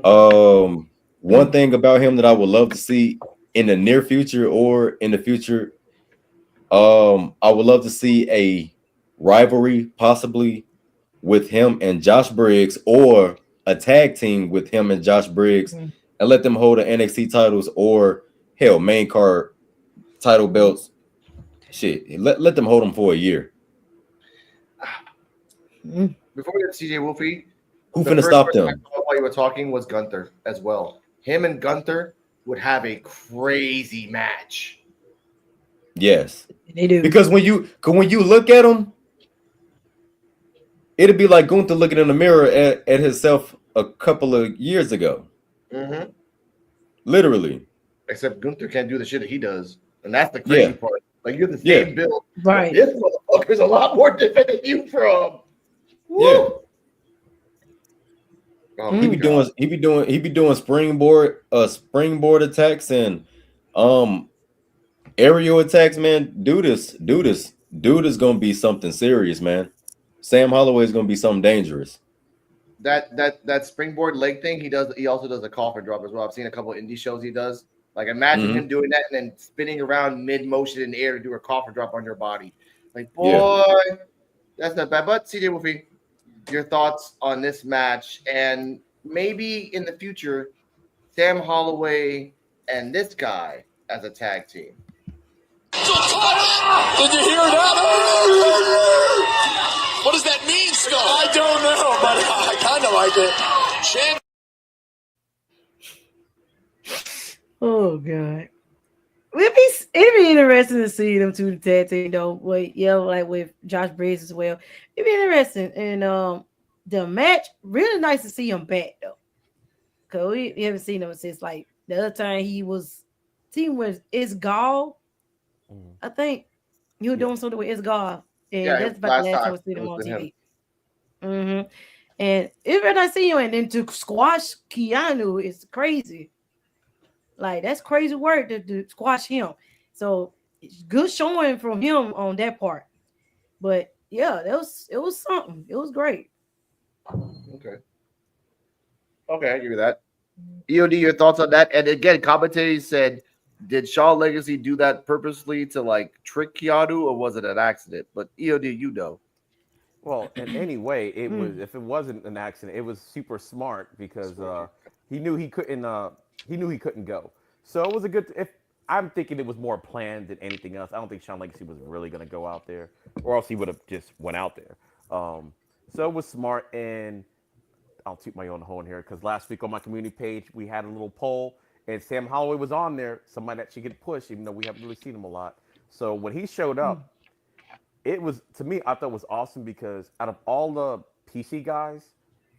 [SPEAKER 4] One thing about him that I would love to see in the near future or in the future, I would love to see a rivalry possibly with him and Josh Briggs, or a tag team with him and Josh Briggs, and let them hold the NXT titles or hell main card title belts. Shit, let them hold them for a year.
[SPEAKER 2] Before we get to CJ Wolfie,
[SPEAKER 4] who finna stop them?
[SPEAKER 2] While you were talking was Gunther as well. Him and Gunther would have a crazy match.
[SPEAKER 4] Yes,
[SPEAKER 5] they do.
[SPEAKER 4] Because when you look at him, it'd be like Gunther looking in the mirror at himself a couple of years ago.
[SPEAKER 2] Mm-hmm.
[SPEAKER 4] Literally.
[SPEAKER 2] Except Gunther can't do the shit that he does, and that's the
[SPEAKER 4] Yeah.
[SPEAKER 2] crazy part. Like you're the
[SPEAKER 4] Yeah.
[SPEAKER 2] same build,
[SPEAKER 5] Right.
[SPEAKER 2] but this motherfucker's a lot more different than you from.
[SPEAKER 4] Yeah.
[SPEAKER 2] Woo! Oh my
[SPEAKER 4] He be
[SPEAKER 2] God.
[SPEAKER 4] doing springboard attacks and aerial attacks, man. Dude is gonna be something serious, man. Sam Holloway is gonna be something dangerous.
[SPEAKER 2] That springboard leg thing he does. He also does a coffin drop as well. I've seen a couple of indie shows he does. Like imagine him doing that and then spinning around mid motion in the air to do a coffin drop on your body. Like boy, that's not bad. But CJ Wolfie, your thoughts on this match and maybe in the future, Sam Holloway and this guy as a tag team.
[SPEAKER 8] Did you hear that? What does that mean, Skull? I don't know, but I kind of like it.
[SPEAKER 5] Oh God. It'd be interesting to see them two tag team though. Wait, yeah, like with Josh Briggs as well. It'd be interesting. And the match, really nice to see him back though. Cause we haven't seen him since like the other time he was team with Isgal. I think he was doing something with Isgal. And that's about the last time we seen him on TV. Mm-hmm. And it's very nice to see him, and then to squash Keanu is crazy. Like that's crazy work to squash him. So it's good showing from him on that part. But yeah, it was something. It was great.
[SPEAKER 2] Okay, I give you that. EOD, your thoughts on that? And again, commentators said, did Shaw Legacy do that purposely to like trick Keanu, or was it an accident? But EOD, you know.
[SPEAKER 3] Well, in any way, it was. If it wasn't an accident, it was super smart because he knew he couldn't. He knew he couldn't go. So it was a good. If I'm thinking it was more planned than anything else. I don't think Shawn Legacy was really going to go out there, or else he would have just went out there. So it was smart, and I'll toot my own horn here because last week on my community page we had a little poll, and Sam Holloway was on there, somebody that should get pushed, even though we haven't really seen him a lot. So when he showed up, it was, to me, I thought it was awesome because out of all the PC guys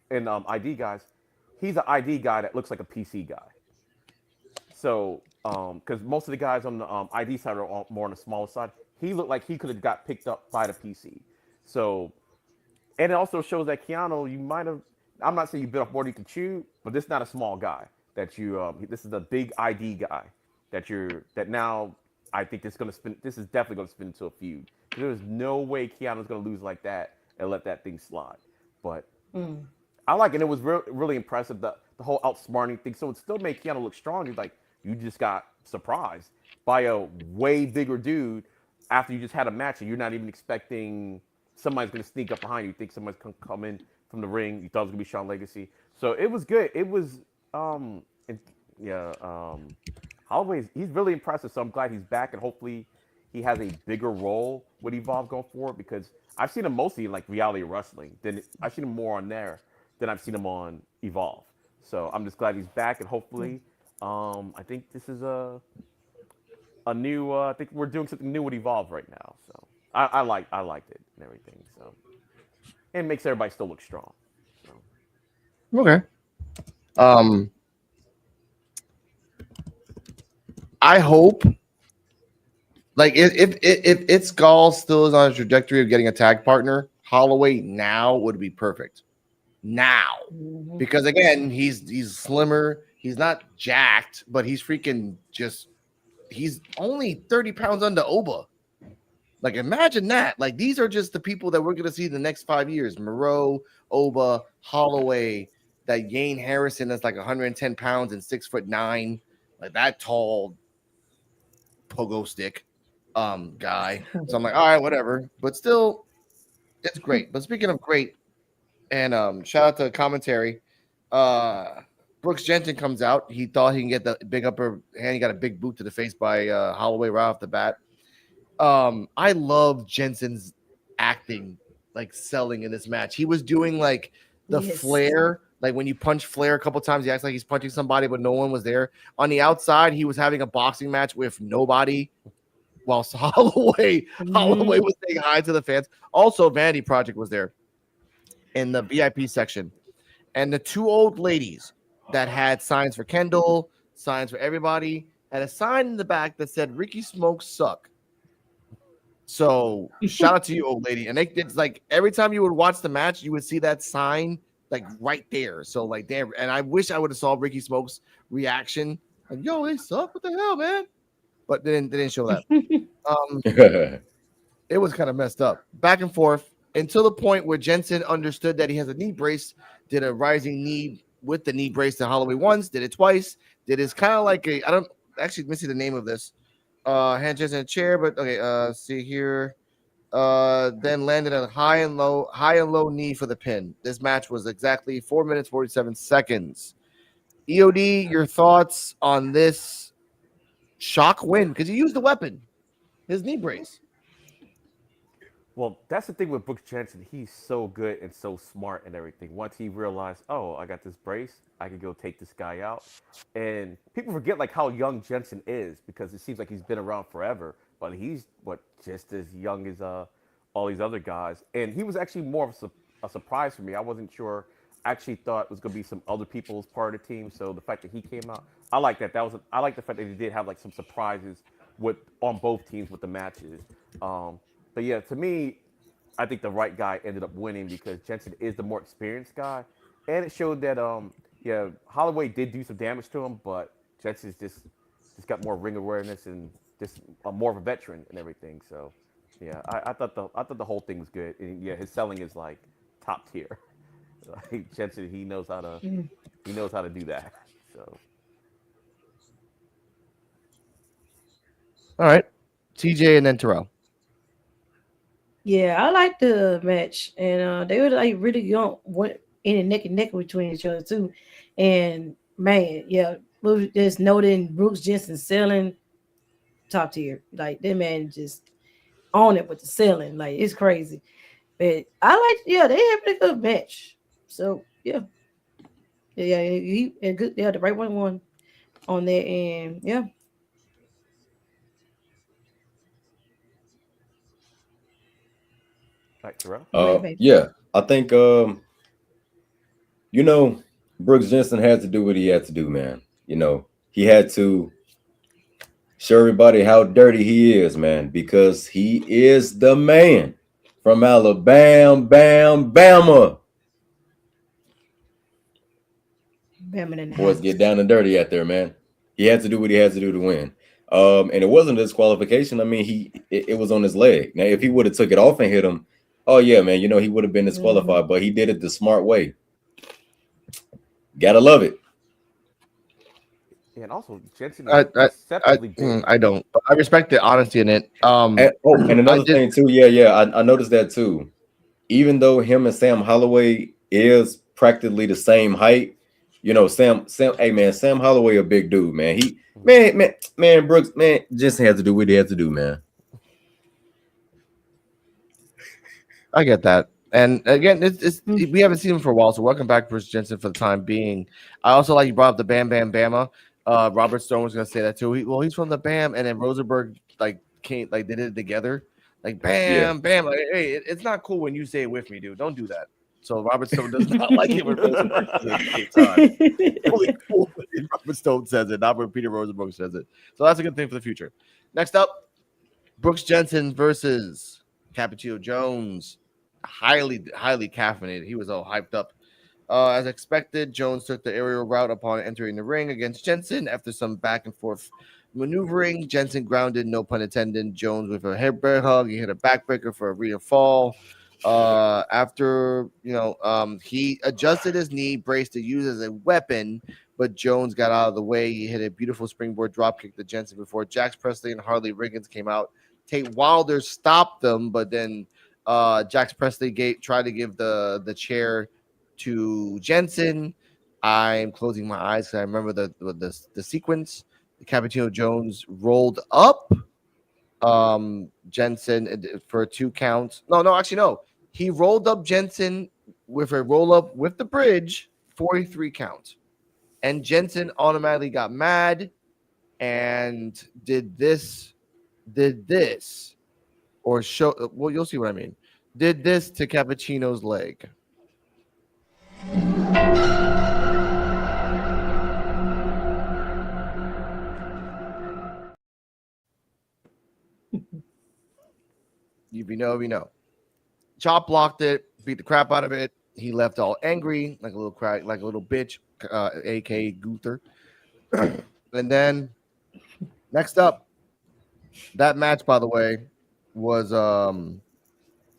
[SPEAKER 3] and ID guys, he's an ID guy that looks like a PC guy. So, because most of the guys on the ID side are more on the smaller side, he looked like he could have got picked up by the PC. So, and it also shows that Keanu, you might have, I'm not saying you bit off more than you can chew, but this is not a small guy. That you, this is a big ID guy that now I think this is definitely going to spin into a feud. There's no way Keanu's going to lose like that and let that thing slide. But I like it. It was really impressive, the whole outsmarting thing. So it still made Keanu look strong. He's like, you just got surprised by a way bigger dude after you just had a match and you're not even expecting somebody's going to sneak up behind you. You think somebody's going to come in from the ring. You thought it was going to be Shawn Legacy. So it was good. It was, Holloway, he's really impressive. So I'm glad he's back, and hopefully he has a bigger role with Evolve going forward, because I've seen him mostly in like reality wrestling. I've seen him more on there than I've seen him on Evolve. So I'm just glad he's back, and hopefully, I think this is a new. I think we're doing something new with Evolve right now. So I liked it and everything. So and it makes everybody still look strong. So.
[SPEAKER 2] Okay. I hope, like, if it's Gall still is on a trajectory of getting a tag partner, Holloway now would be perfect. Now, because again, he's slimmer. He's not jacked, but he's freaking just. He's only 30 pounds under Oba. Like, imagine that. Like, these are just the people that we're gonna see in the next 5 years: Moreau, Oba, Holloway. That Yane Harrison is like 110 pounds and 6'9", like that tall pogo stick guy. So I'm like, all right, whatever. But still, it's great. But speaking of great, and shout out to commentary, Brooks Jensen comes out. He thought he can get the big upper hand. He got a big boot to the face by Holloway right off the bat. I love Jensen's acting, like selling in this match. He was doing like the flare. Like when you punch Flair a couple times, he acts like he's punching somebody, but no one was there. On the outside, he was having a boxing match with nobody, whilst Holloway was saying hi to the fans. Also, Vanity Project was there in the VIP section. and the two old ladies that had signs for Kendall, signs for everybody, had a sign in the back that said Ricky Smokes suck. So shout out to you, old lady. And it's like every time you would watch the match, you would see that sign like right there. So like damn, and I wish I would have saw Ricky Smokes' reaction. Like, yo, they suck. What the hell, man? But they didn't show that. It was kind of messed up. Back and forth until the point where Jensen understood that he has a knee brace, did a rising knee with the knee brace to Holloway once, did it twice, did his kind of like I don't actually missing the name of this. Hand chest in a chair, but okay, see here. Then landed on high and low knee for the pin. This match was exactly 4 minutes 47 seconds. EOD, your thoughts on this shock win? Because he used the weapon, his knee brace.
[SPEAKER 3] Well, that's the thing with Brooks Jensen. He's so good and so smart and everything. Once he realized, oh, I got this brace, I could go take this guy out. And people forget like how young Jensen is because it seems like he's been around forever, but he's just as young as all these other guys. And he was actually more of a surprise for me. I wasn't sure. I actually thought it was gonna be some other people as part of the team. So the fact that he came out, I like that. I like the fact that he did have like some surprises on both teams with the matches. But yeah, to me, I think the right guy ended up winning because Jensen is the more experienced guy, and it showed that Holloway did do some damage to him, but Jensen's just got more ring awareness and just more of a veteran and everything. So yeah, I thought the whole thing was good, and yeah, his selling is like top tier. Like Jensen, he knows how to do that. So
[SPEAKER 2] All right, TJ and then Terrell.
[SPEAKER 5] Yeah, I like the match, and they were like really young, went in and neck between each other too. And man, yeah, just noting Brooks Jensen selling top tier, like that man just on it with the selling, like it's crazy. But they had a pretty good match. So yeah, he and good, yeah, the right one won on there, and yeah.
[SPEAKER 3] right, Terrell.
[SPEAKER 4] Yeah, I think Brooks Jensen had to do what he had to do, man. He had to show everybody how dirty he is, man, because he is the man from Alabama, Bama. Boys get down and dirty out there, man. He had to do what he had to do to win. And it wasn't a disqualification. I mean, it was on his leg. Now, if he would have took it off and hit him, oh yeah, man, he would have been disqualified. But he did it the smart way. Gotta love it.
[SPEAKER 3] Yeah, and also Jensen
[SPEAKER 2] I don't. But I respect the honesty in it.
[SPEAKER 4] And another thing too, I noticed that too. Even though him and Sam Holloway is practically the same height, Sam, hey man, Sam Holloway a big dude, man. Brooks, man, just had to do what he had to do, man.
[SPEAKER 2] I get that. And again, we haven't seen him for a while, so welcome back, Bruce Jensen, for the time being. I also like you brought up the Bam Bam Bama. Robert Stone was gonna say that too. He's from the Bam, and then Rosenberg they did it together, like Bam Bam. Like, hey, it's not cool when you say it with me, dude. Don't do that. So Robert Stone does not like it when Rosenberg says it at the same time. Only cool when Robert Stone says it, not when Peter Rosenberg says it. So that's a good thing for the future. Next up, Brooks Jensen versus Coquito Jones. Highly caffeinated. He was all hyped up. As expected, Jones took the aerial route upon entering the ring against Jensen. After some back and forth maneuvering, Jensen grounded, no pun intended, Jones with a head bear hug. He hit a backbreaker for a rear fall. After he adjusted his knee brace to use as a weapon, but Jones got out of the way. He hit a beautiful springboard dropkick to Jensen before Jax Presley and Harley Riggins came out. Tate Wilder stopped them, but then Jax Presley tried to give the chair to Jensen. I'm closing my eyes because I remember the sequence. The Coquito Jones rolled up Jensen for 2 counts. No. He rolled up Jensen with a roll up with the bridge, 43 counts. And Jensen automatically got mad and did this, or show. Well, you'll see what I mean. Did this to Cappuccino's leg. If you know, you know. Chop blocked it, beat the crap out of it. He left all angry, like a little crack, like a little bitch, aka Gunther. And then next up, that match, by the way, was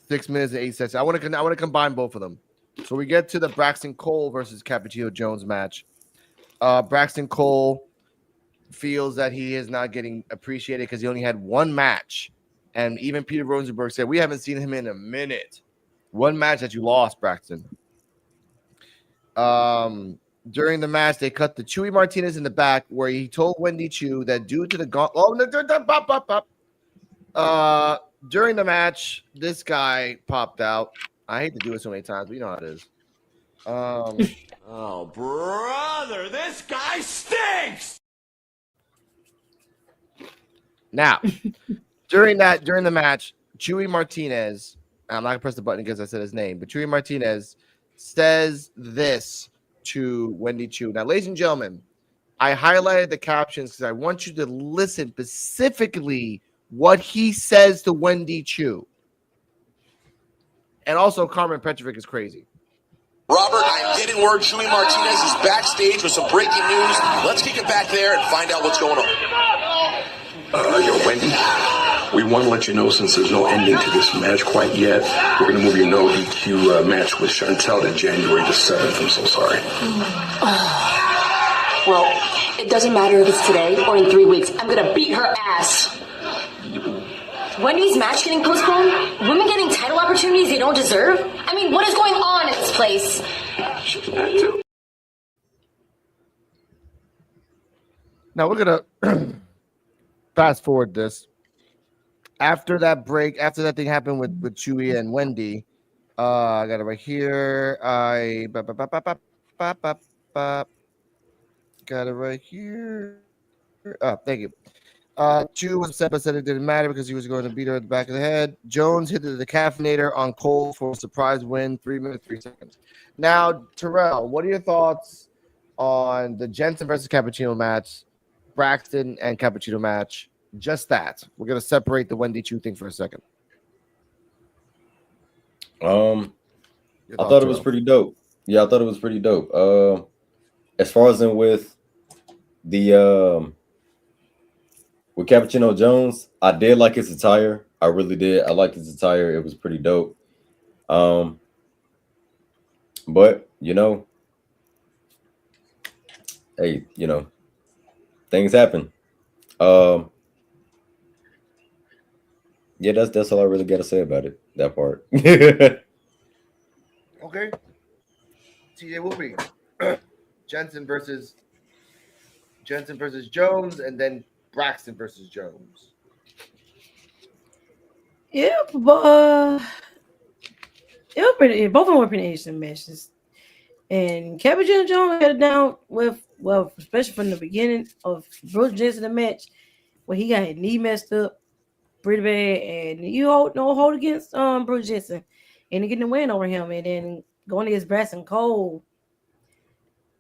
[SPEAKER 2] 6 minutes and 8 seconds. I want to combine both of them. So we get to the Braxton Cole versus Cappuccino Jones match. Braxton Cole feels that he is not getting appreciated because he only had one match. And even Peter Rosenberg said, we haven't seen him in a minute. One match that you lost, Braxton. During the match, they cut the Chewy Martinez in the back where he told Wendy Chu that due to the during the match, this guy popped out. I hate to do it so many times, but you know how it is.
[SPEAKER 8] Oh, brother, this guy stinks!
[SPEAKER 2] Now, during the match, Chewy Martinez, I'm not gonna press the button because I said his name, but Chewy Martinez says this to Wendy Chu. Now, ladies and gentlemen, I highlighted the captions because I want you to listen specifically what he says to Wendy Chu. And also, Carmen Petrovic is crazy.
[SPEAKER 8] Robert, I'm getting word Chewy Martinez is backstage with some breaking news. Let's kick it back there and find out what's going on.
[SPEAKER 9] Wendy, we want to let you know since there's no ending to this match quite yet, we're going to move your no DQ match with Chantel to January the 7th. I'm so sorry.
[SPEAKER 10] Well, it doesn't matter if it's today or in 3 weeks. I'm going to beat her ass. Wendy's match getting postponed? Women getting title opportunities they don't deserve? I mean, what is going on in this place?
[SPEAKER 2] Now we're gonna fast forward this. After that break, after that thing happened with Chewy and Wendy, I got it right here. Got it right here. Oh, thank you. Chu was upset but said it didn't matter because he was going to beat her at the back of the head. Jones hit the decaffeinator on Cole for a surprise win, 3 minutes, 3 seconds. Now, Terrell, what are your thoughts on the Jensen versus Cappuccino match, Braxton and Cappuccino match? Just that. We're going to separate the Wendy Chu thing for a second.
[SPEAKER 4] I thought it was pretty dope. Yeah, I thought it was pretty dope. As far as in with the with Cappuccino Jones, I did like his attire. I really did. I liked his attire. It was pretty dope. But you know, hey, you know, things happen. Yeah, that's all I really got to say about it. That part.
[SPEAKER 2] Okay. TJ will be Jensen versus Jones, and then Braxton versus Jones.
[SPEAKER 5] Yeah, but it was pretty. Both of them were pretty interesting matches. And Cappuccino Jones had it down with, well, especially from the beginning of Bruce Jensen match, where he got his knee messed up pretty bad, and you hold against Bruce Jensen, and getting the win over him, and then going against Braxton Cole,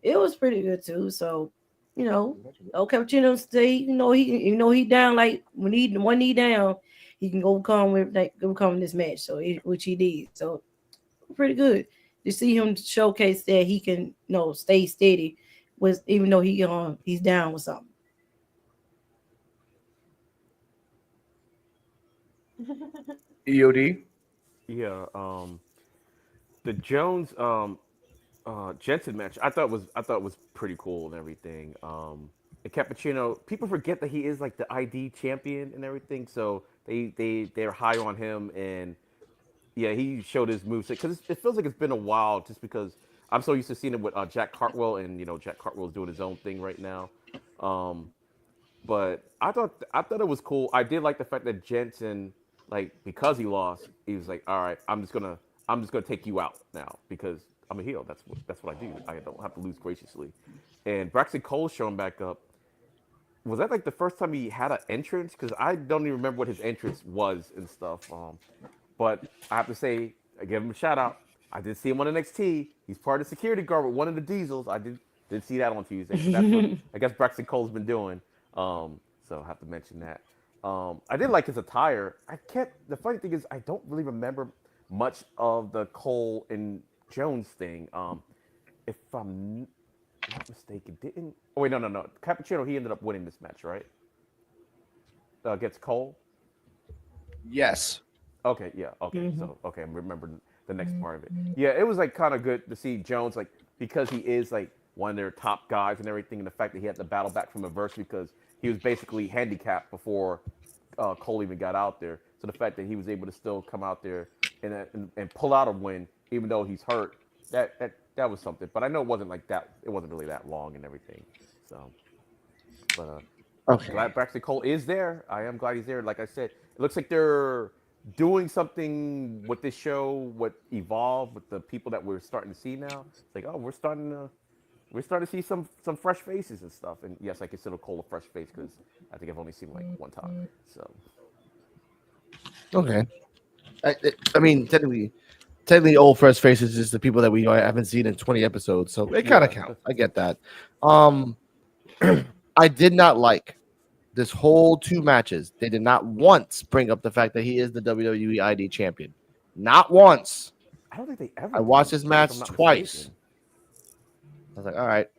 [SPEAKER 5] it was pretty good too. So, you know, Cappuccino stay, he down, like when he one knee down, he can overcome this match. So which he did. So pretty good to see him showcase that he can, stay steady with, even though he's down with something.
[SPEAKER 2] EOD.
[SPEAKER 3] Yeah, the Jones Jensen match I thought was pretty cool and everything. And Cappuccino, people forget that he is like the ID champion and everything, so they're high on him, and yeah, he showed his moves because it feels like it's been a while, just because I'm so used to seeing it with Jack Cartwheel, and Jack Cartwheel's doing his own thing right now. But I thought it was cool. I did like the fact that Jensen, like, because he lost, he was like, all right, I'm just gonna take you out now because I'm a heel. That's what I do. I don't have to lose graciously. And Braxton Cole showing back up. Was that like the first time he had an entrance? Because I don't even remember what his entrance was and stuff. But I have to say, I give him a shout out. I did see him on NXT. He's part of the security guard with one of the Diesels. I did see that on Tuesday. So that's what I guess Braxton Cole's been doing. So I have to mention that. I did like his attire. I can't. The funny thing is, I don't really remember much of the Cole and Jones thing. If I'm not mistaken, didn't. Oh wait, no. Cappuccino, he ended up winning this match, right? Against Cole.
[SPEAKER 2] Yes.
[SPEAKER 3] Okay, yeah, okay. So okay, I'm remembering the next part of it. Yeah, it was like kind of good to see Jones like because he is like one of their top guys and everything, and the fact that he had to battle back from adversity because he was basically handicapped before Cole even got out there. So the fact that he was able to still come out there and pull out a win even though he's hurt, that was something. But I know it wasn't like that. It wasn't really that long and everything. So, but
[SPEAKER 2] Okay.
[SPEAKER 3] glad Braxton Cole is there. I am glad he's there. Like I said, it looks like they're doing something with this show, what Evolve with the people that we're starting to see now. It's like, oh, we're starting to see some fresh faces and stuff. And yes, I consider Cole a fresh face because I think I've only seen him like one time. So
[SPEAKER 2] Okay. I mean, technically, old fresh faces is the people that we haven't seen in 20 episodes, so it kind of counts. I get that. I did not like this whole 2 matches. They did not once bring up the fact that he is the WWE ID champion. Not once.
[SPEAKER 3] I don't think they ever.
[SPEAKER 2] I watched this
[SPEAKER 3] if I'm
[SPEAKER 2] match
[SPEAKER 3] not
[SPEAKER 2] twice.
[SPEAKER 3] mistaken.
[SPEAKER 2] I was like, all right,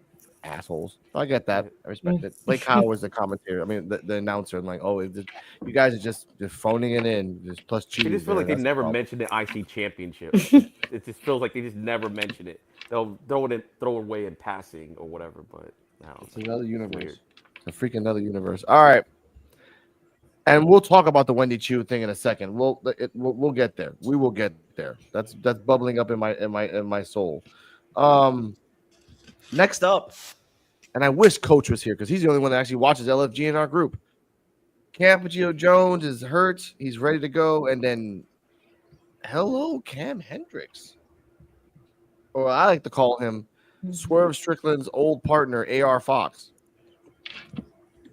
[SPEAKER 2] assholes. I get that. I respect it. Blake Kyle was the commentator. I mean, the announcer. I'm like, oh, you guys are just phoning it in. Just plus
[SPEAKER 3] I
[SPEAKER 2] cheese.
[SPEAKER 3] just feel like they
[SPEAKER 2] That's the
[SPEAKER 3] never
[SPEAKER 2] problem.
[SPEAKER 3] mentioned the IC championship. It just feels like they just never mention it. They'll throw it away in passing or whatever. But I don't know.
[SPEAKER 2] It's another universe.
[SPEAKER 3] Weird.
[SPEAKER 2] It's a freaking another universe. All right. And we'll talk about the Wendy Chu thing in a second. We'll get there. We will get there. That's bubbling up in my soul. Next up, and I wish Coach was here because he's the only one that actually watches LFG in our group. Cappuccino Jones is hurt. He's ready to go. And then, hello, Cam Hendricks. Or I like to call him Swerve Strickland's old partner, AR Fox.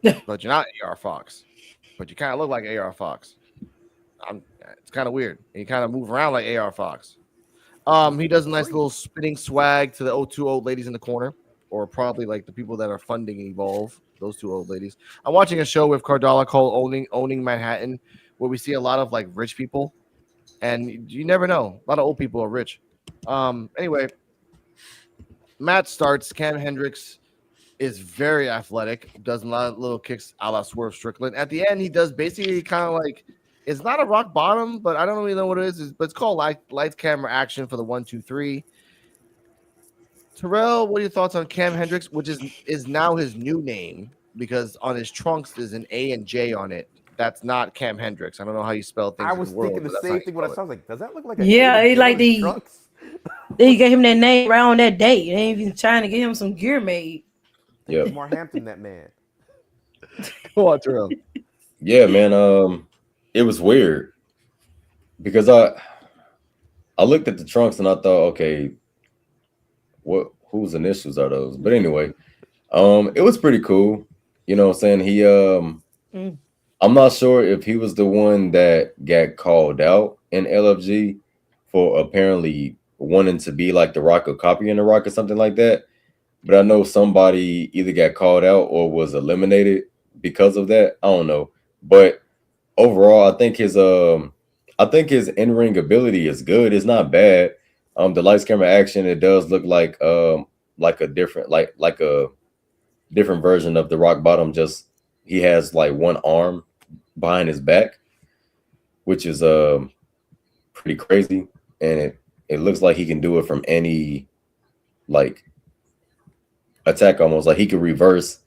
[SPEAKER 2] But you're not AR Fox. But you kind of look like AR Fox. It's kind of weird. And you kind of move around like AR Fox. He does a nice little spinning swag to the 2 old ladies in the corner, or probably like the people that are funding Evolve. Those 2 old ladies. I'm watching a show with Cardala called Owning Manhattan, where we see a lot of like rich people, and you never know. A lot of old people are rich. Anyway, match starts. Cam Hendricks is very athletic, does a lot of little kicks a la Swerve Strickland. At the end, he does basically kind of like, it's not a rock bottom, but I don't really know what it is, but it's called lights, camera, action for the 1, 2, 3. Terrell, what are your thoughts on Cam Hendricks, which is now his new name because on his trunks there's an A and J on it. That's not Cam Hendricks. I don't know how you spell things.
[SPEAKER 3] I was thinking the same thing when I saw. I was like, does that look like a
[SPEAKER 5] it like the
[SPEAKER 3] trucks?
[SPEAKER 5] they gave him that name right on that day. They ain't even trying to get him some gear made.
[SPEAKER 4] Yeah.
[SPEAKER 3] More Hampton, that man.
[SPEAKER 2] Go on, Terrell.
[SPEAKER 4] Yeah, man. It was weird because I looked at the trunks and I thought, okay, whose initials are those? But anyway, it was pretty cool. You know what I'm saying? He I'm not sure if he was the one that got called out in LFG for apparently wanting to be like the Rock or copying the Rock or something like that. But I know somebody either got called out or was eliminated because of that. I don't know. But overall, I think his in-ring ability is good. It's not bad. The lights, camera, action, it does look like a different like a different version of the Rock Bottom. Just he has like one arm behind his back, which is pretty crazy, and it looks like he can do it from any like attack, almost like he could reverse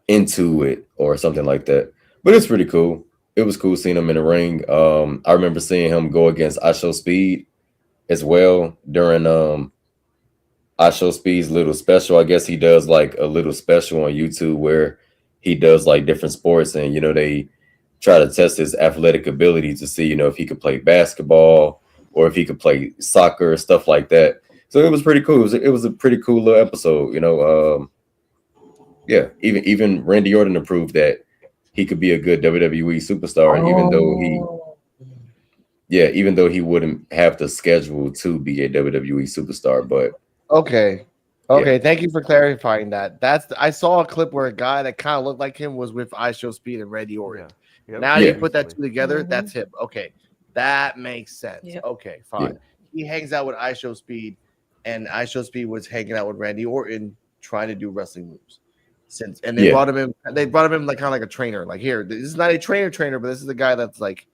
[SPEAKER 4] into it or something like that. But it's pretty cool. It was cool seeing him in the ring. I remember seeing him go against I Show Speed as well during I Show Speed's little special. I guess he does like a little special on YouTube where he does like different sports, and they try to test his athletic ability to see if he could play basketball or if he could play soccer, stuff like that. So it was pretty cool. It was a pretty cool little episode. Yeah, even Randy Orton approved that he could be a good WWE superstar, even though he wouldn't have the schedule to be a WWE superstar. But
[SPEAKER 2] Okay. Thank you for clarifying that. I saw a clip where a guy that kind of looked like him was with I Show Speed and Randy Orton.
[SPEAKER 3] Yeah,
[SPEAKER 2] Now
[SPEAKER 4] Yeah.
[SPEAKER 2] you put that two together, that's him. Okay, that makes sense.
[SPEAKER 5] Yep.
[SPEAKER 2] Okay, fine. He hangs out with Show Speed, and Show Speed was hanging out with Randy Orton, trying to do wrestling moves. And they
[SPEAKER 4] Yeah.
[SPEAKER 2] brought him in. They brought him in like kind of like a trainer. Like here, this is not a trainer, but this is a guy that's like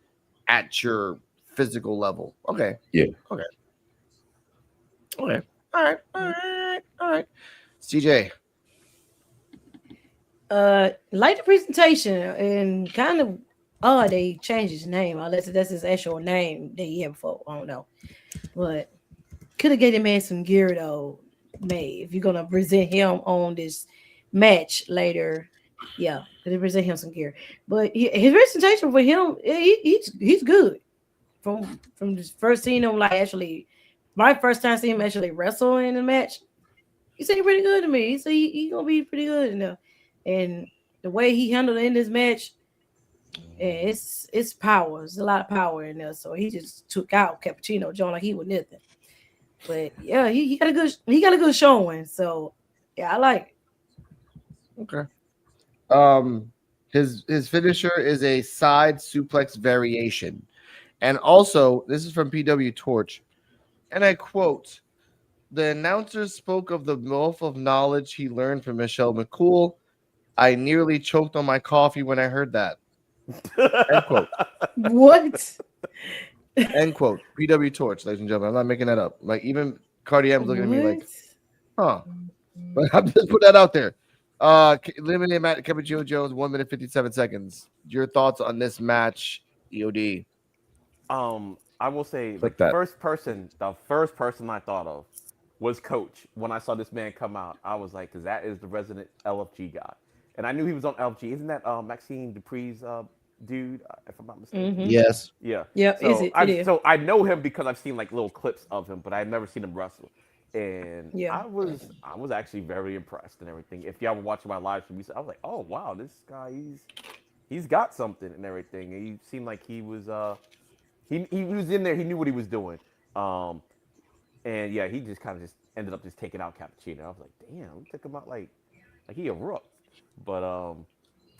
[SPEAKER 2] at your physical level. Okay.
[SPEAKER 4] Yeah.
[SPEAKER 2] Okay. Okay. All right. All right. All right. CJ.
[SPEAKER 5] Like the presentation and kind of they changed his name unless that's his actual name that he had before. I don't know, but could have gave the man some gear though. May if you're gonna present him on this match later, yeah, could have present him some gear. But his presentation for him, he's good. From this first seeing him like actually, my first time seeing him actually wrestle in a match, he seemed pretty good to me. He said he gonna be pretty good in there. And the way he handled it in this match, it's power. There's a lot of power in there. So he just took out Cappuccino John like he was nothing. But yeah, he got a good showing. So yeah, I like
[SPEAKER 2] it. Okay. His finisher is a side suplex variation. And also, this is from P.W. Torch. And I quote, the announcer spoke of the wealth of knowledge he learned from Michelle McCool. I nearly choked on my coffee when I heard that. End quote.
[SPEAKER 5] What?
[SPEAKER 2] End quote. P.W. Torch, ladies and gentlemen. I'm not making that up. Like, even Cardi M's looking at me like, huh. But I'm just put that out there. Limited match, Cappuccino Jones, 1 minute 57 seconds. Your thoughts on this match, EOD?
[SPEAKER 3] I will say,
[SPEAKER 2] Click
[SPEAKER 3] like
[SPEAKER 2] that.
[SPEAKER 3] the first person I thought of was Coach. When I saw this man come out, I was like, because that is the resident LFG guy, and I knew he was on LFG. Isn't that Maxine Dupree's dude? If I'm not mistaken.
[SPEAKER 2] Yes.
[SPEAKER 3] Yeah.
[SPEAKER 5] Yeah.
[SPEAKER 3] So
[SPEAKER 5] It is.
[SPEAKER 3] so I know him because I've seen like little clips of him, but I've never seen him wrestle. And
[SPEAKER 5] Yeah.
[SPEAKER 3] I was actually very impressed and everything. If y'all were watching my live stream, I was like, oh wow, this guy he's got something and everything. And he seemed like he was he was in there. He knew what he was doing. And yeah, he just kind of just ended up just taking out Cappuccino. I was like, damn, we took him out like he a rook. But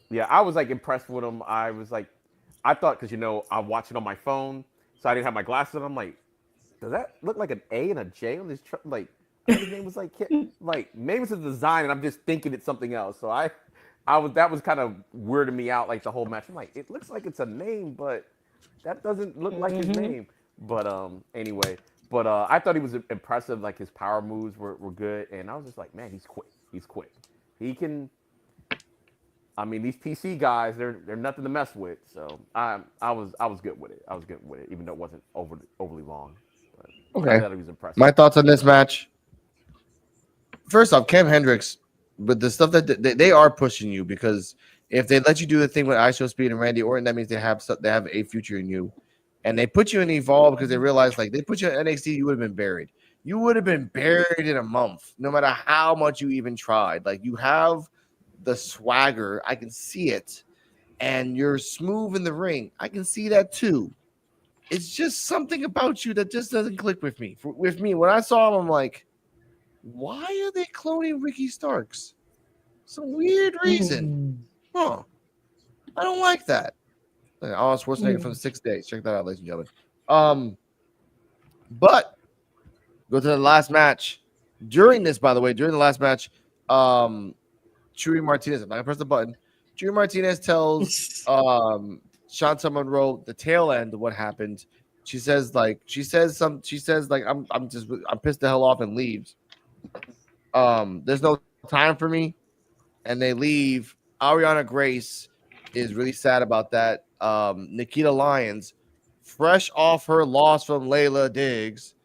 [SPEAKER 3] yeah, I was like impressed with him. I was like, I thought because I watched it on my phone, so I didn't have my glasses on. I'm like, does that look like an A and a J on this truck? Like, I think his name was like maybe it's a design, and I'm just thinking it's something else. So that was kind of weirding me out like the whole match. I'm like, it looks like it's a name, but that doesn't look like his name. But anyway, I thought he was impressive. Like his power moves were good, and I was just like, man, he's quick. He's quick. He can. I mean, these PC guys, they're nothing to mess with. So I was good with it. I was good with it, even though it wasn't overly long. But
[SPEAKER 2] Okay.
[SPEAKER 3] I thought he was impressive.
[SPEAKER 2] My thoughts on this match. First off, Cam Hendricks, but the stuff that they are pushing you, because if they let you do the thing with Show Speed and Randy Orton, that means they have a future in you. And they put you in Evolve because they realized like they put you in NXT, you would have been buried. You would have been buried in a month, no matter how much you even tried. Like you have the swagger, I can see it, and you're smooth in the ring. I can see that too. It's just something about you that just doesn't click with me. With me, when I saw him, I'm like, why are they cloning Ricky Starks? Some weird reason. Huh. I don't like that. Arnold Schwarzenegger from the 6 days. Check that out, ladies and gentlemen. But go to the last match. During the last match, Chewy Martinez, I'm not gonna press the button. Chewy Martinez tells Shanta Monroe the tail end of what happened. She says I'm pissed the hell off and leaves. There's no time for me, and they leave. Ariana Grace is really sad about that. Nikita Lyons, fresh off her loss from Layla Diggs,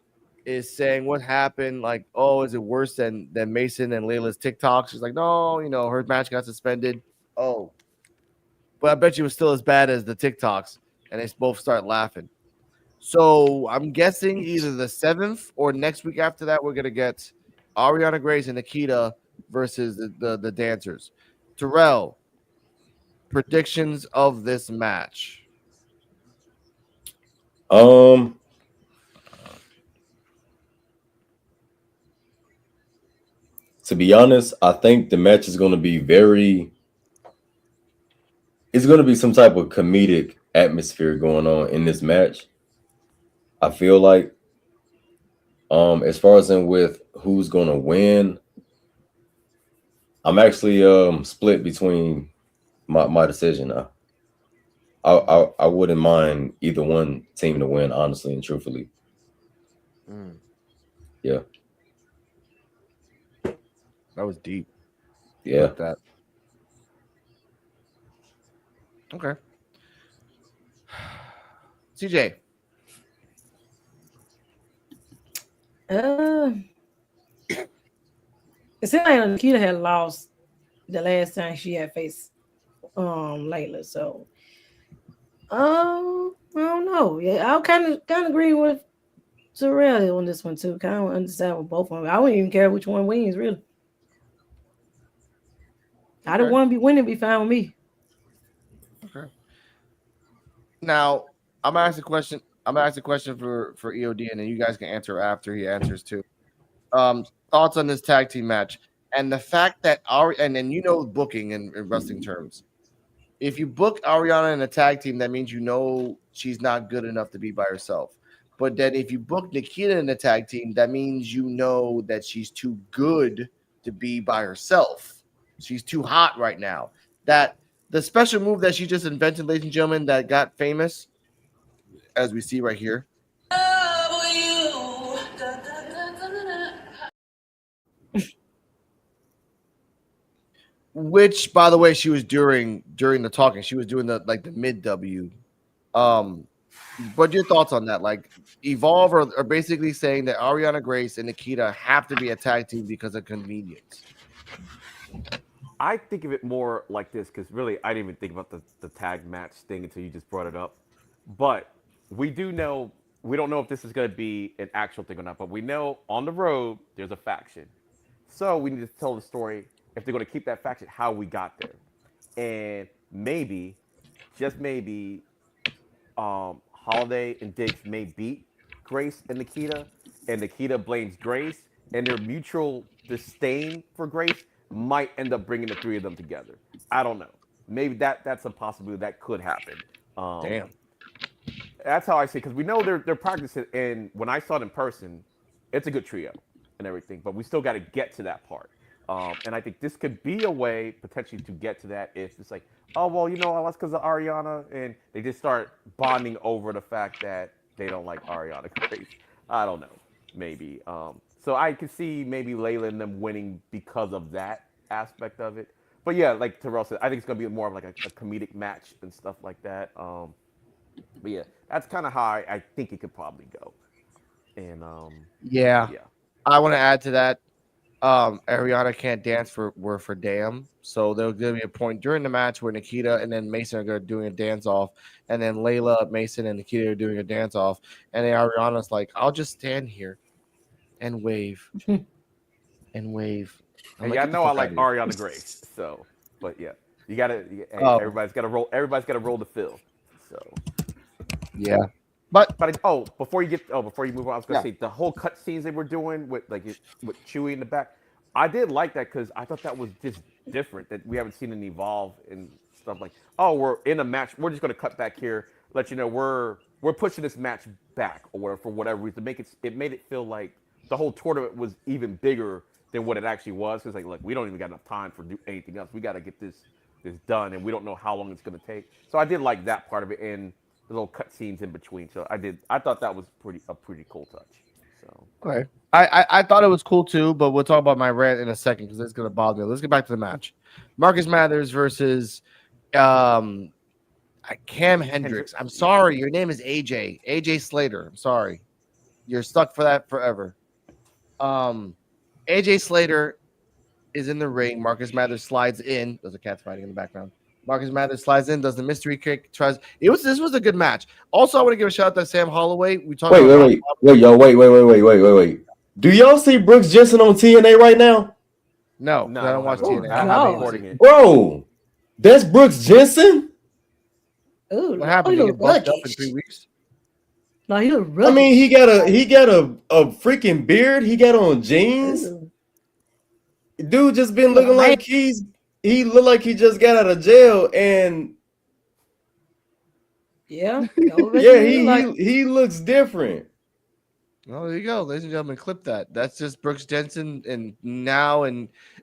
[SPEAKER 2] is saying what happened. Like, oh, is it worse than Mason and Layla's TikTok? She's like, no, her match got suspended. Oh, but I bet you it was still as bad as the TikToks, and they both start laughing. So I'm guessing either the 7th or next week after that, we're gonna get Ariana Grace and Nikita versus the dancers. Terrell, predictions of this match.
[SPEAKER 4] To be honest, I think the match is going to be very it's going to be some type of comedic atmosphere going on in this match. I feel like, as far as in with who's going to win, I'm actually split between my decision. I wouldn't mind either one team to win, honestly and truthfully. Yeah.
[SPEAKER 2] That was deep.
[SPEAKER 4] Yeah.
[SPEAKER 2] Like that. Okay. CJ.
[SPEAKER 5] It seemed like Nikita had lost the last time she had faced Layla, so I don't know. Yeah, I kind of agree with Terrell on this one too. Kind of understand with both of them. I wouldn't even care which one wins, really. I don't want to be winning, be fine with me.
[SPEAKER 2] Okay. Now I'm gonna ask a question. I'm gonna ask a question for EOD, and then you guys can answer after he answers too. Thoughts on this tag team match and the fact that and then booking in wrestling terms. If you book Ariana in a tag team, that means she's not good enough to be by herself. But then if you book Nikita in a tag team, that means that she's too good to be by herself. She's too hot right now. That the special move that she just invented, ladies and gentlemen, that got famous, as we see right here. Which, by the way, she was during the talking. She was doing the mid W. But your thoughts on that? Like, Evolve are basically saying that Ariana Grace and Nikita have to be a tag team because of convenience.
[SPEAKER 3] I think of it more like this because really I didn't even think about the tag match thing until you just brought it up. But we don't know if this is going to be an actual thing or not. But we know on the road there's a faction, so we need to tell the story. If they're going to keep that faction, how we got there. And maybe, just maybe, Holiday and Diggs may beat Grace and Nikita blames Grace, and their mutual disdain for Grace might end up bringing the three of them together. I don't know. Maybe that's a possibility that could happen.
[SPEAKER 2] Damn.
[SPEAKER 3] That's how I see it, because we know they're practicing, and when I saw it in person, it's a good trio and everything, but we still got to get to that part. And I think this could be a way potentially to get to that if it's like, oh, well, that's because of Ariana, and they just start bonding over the fact that they don't like Ariana Grace. I don't know, maybe. So I could see maybe Layla and them winning because of that aspect of it. But yeah, like Terrell said, I think it's gonna be more of like a comedic match and stuff like that. But yeah, that's kind of how I think it could probably go. And
[SPEAKER 2] yeah, I want to add to that. Ariana can't dance for damn. So there's gonna be a point during the match where Nikita and then Mason are gonna doing a dance off, and then Layla, Mason, and Nikita are doing a dance off, and then Ariana's like, "I'll just stand here and wave and wave."
[SPEAKER 3] Yeah, I know I like Ariana Grace. So, but yeah, everybody's got to roll. Everybody's got to roll the fill. So,
[SPEAKER 2] yeah. But
[SPEAKER 3] before you move on, I was gonna say the whole cut scenes they were doing with Chewie in the back, I did like that because I thought that was just different that we haven't seen an Evolve and stuff like. Oh, we're in a match. We're just gonna cut back here, let you know we're pushing this match back or whatever for whatever reason. It made it feel like the whole tournament was even bigger than what it actually was. Because look, we don't even got enough time for anything else. We got to get this done, and we don't know how long it's gonna take. So I did like that part of it and the little cut scenes in between. So I thought that was a pretty cool touch. So
[SPEAKER 2] okay. I thought it was cool too, but we'll talk about my rant in a second because it's gonna bother me. Let's get back to the match. Marcus Mathers versus Cam Hendricks. I'm sorry, your name is AJ Slater. I'm sorry. You're stuck for that forever. AJ Slater is in the ring. Marcus Mathers slides in. There's a cat fighting in the background. Marcus Mathers slides in, does the mystery kick, tries. This was a good match. Also, I want to give a shout out to Sam Holloway. We talked
[SPEAKER 4] wait. Do y'all see Brooks Jensen on TNA right now?
[SPEAKER 2] No, I don't watch TNA.
[SPEAKER 3] I'm recording it.
[SPEAKER 4] Bro, that's Brooks Jensen?
[SPEAKER 5] Ooh,
[SPEAKER 2] what happened? He get buffed up in 3 weeks?
[SPEAKER 5] No, he was really.
[SPEAKER 4] I mean, he got a freaking beard. He got on jeans. Dude just been looking like he looked like he just got out of jail, and
[SPEAKER 5] Yeah.
[SPEAKER 4] Yeah, he looks different.
[SPEAKER 2] Oh, there you go, ladies and gentlemen. Clip that. That's just Brooks Jensen, and